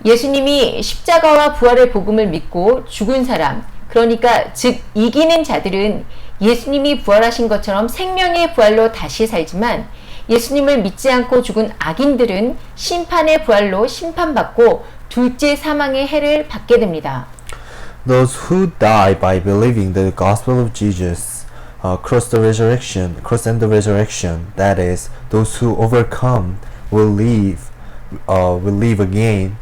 예수님이 십자가와 부활의 복음을 믿고 죽은 사람, 그러니까 즉 이기는 자들은 예수님이 부활하신 것처럼 생명의 부활로 다시 살지만 예수님을 믿지 않고 죽은 악인들은 심판의 부활로 심판받고 둘째 사망의 해를 받게 됩니다. Those who die by believing the gospel of Jesus, cross and the resurrection, that is, those who overcome will live again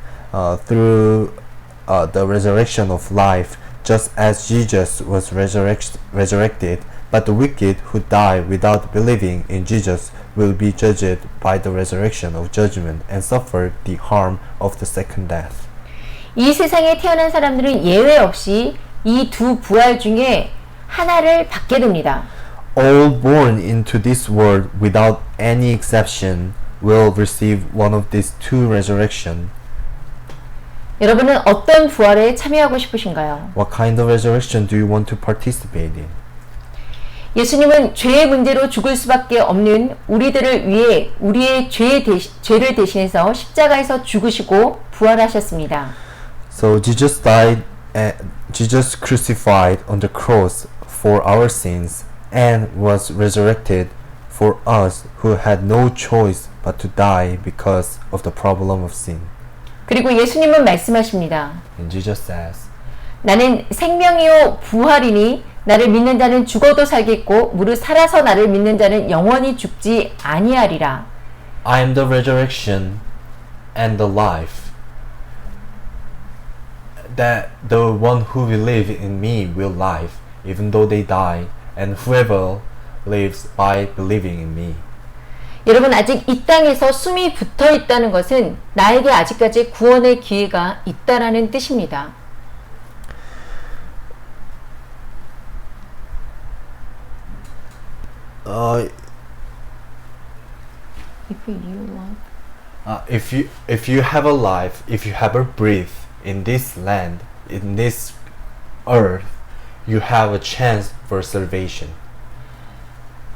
through the resurrection of life, just as Jesus was resurrected. But the wicked who die without believing in Jesus will be judged by the resurrection of judgment and suffer the harm of the second death. 이 세상에 태어난 사람들은 예외 없이 이 두 부활 중에 하나를 받게 됩니다. All born into this world without any exception will receive one of these two resurrections. 여러분은 어떤 부활에 참여하고 싶으신가요? What kind of resurrection do you want to participate in? 예수님은 죄의 문제로 죽을 수밖에 없는 우리들을 위해 우리의 죄를 대신해서 십자가에서 죽으시고 부활하셨습니다. So Jesus crucified on the cross for our sins and was resurrected for us who had no choice but to die because of the problem of sin. 그리고 예수님은 말씀하십니다. And Jesus says, 나는 생명이요 부활이니 나를 믿는 자는 죽어도 살겠고 무릇 살아서 나를 믿는 자는 영원히 죽지 아니하리라. I am the resurrection and the life. That the one who will live in me will live, even though they die, and whoever lives by believing in me. 여러분 아직 이 땅에서 숨이 붙어 있다는 것은 나에게 아직까지 구원의 기회가 있다라는 뜻입니다. If you have a life, if you have a breath in this land, in this earth, you have a chance for salvation.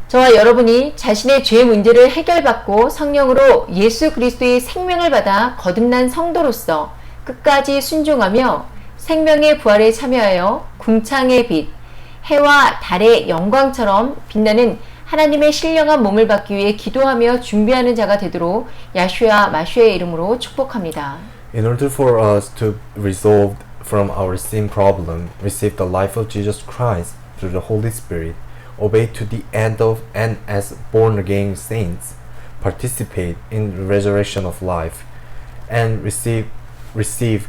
저와 여러분이 자신의 죄 문제를 해결받고 성령으로 예수 그리스도의 생명을 받아 거듭난 성도로서 끝까지 순종하며 생명의 부활에 참여하여 궁창의 빛, 해와 달의 영광처럼 빛나는 하나님의 신령한 몸을 받기 위해 기도하며 준비하는 자가 되도록 야슈아 마슈의 이름으로 축복합니다. In order for us to resolve from our sin problem, receive the life of Jesus Christ through the Holy Spirit, obey to the end of and as born-again saints, participate in the resurrection of life, and receive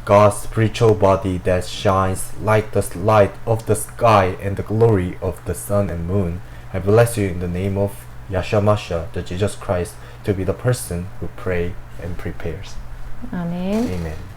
God's spiritual body that shines like the light of the sky and the glory of the sun and moon. I bless you in the name of Yahshua Mashiach, the Jesus Christ, to be the person who pray and prepares. 아멘. Amen.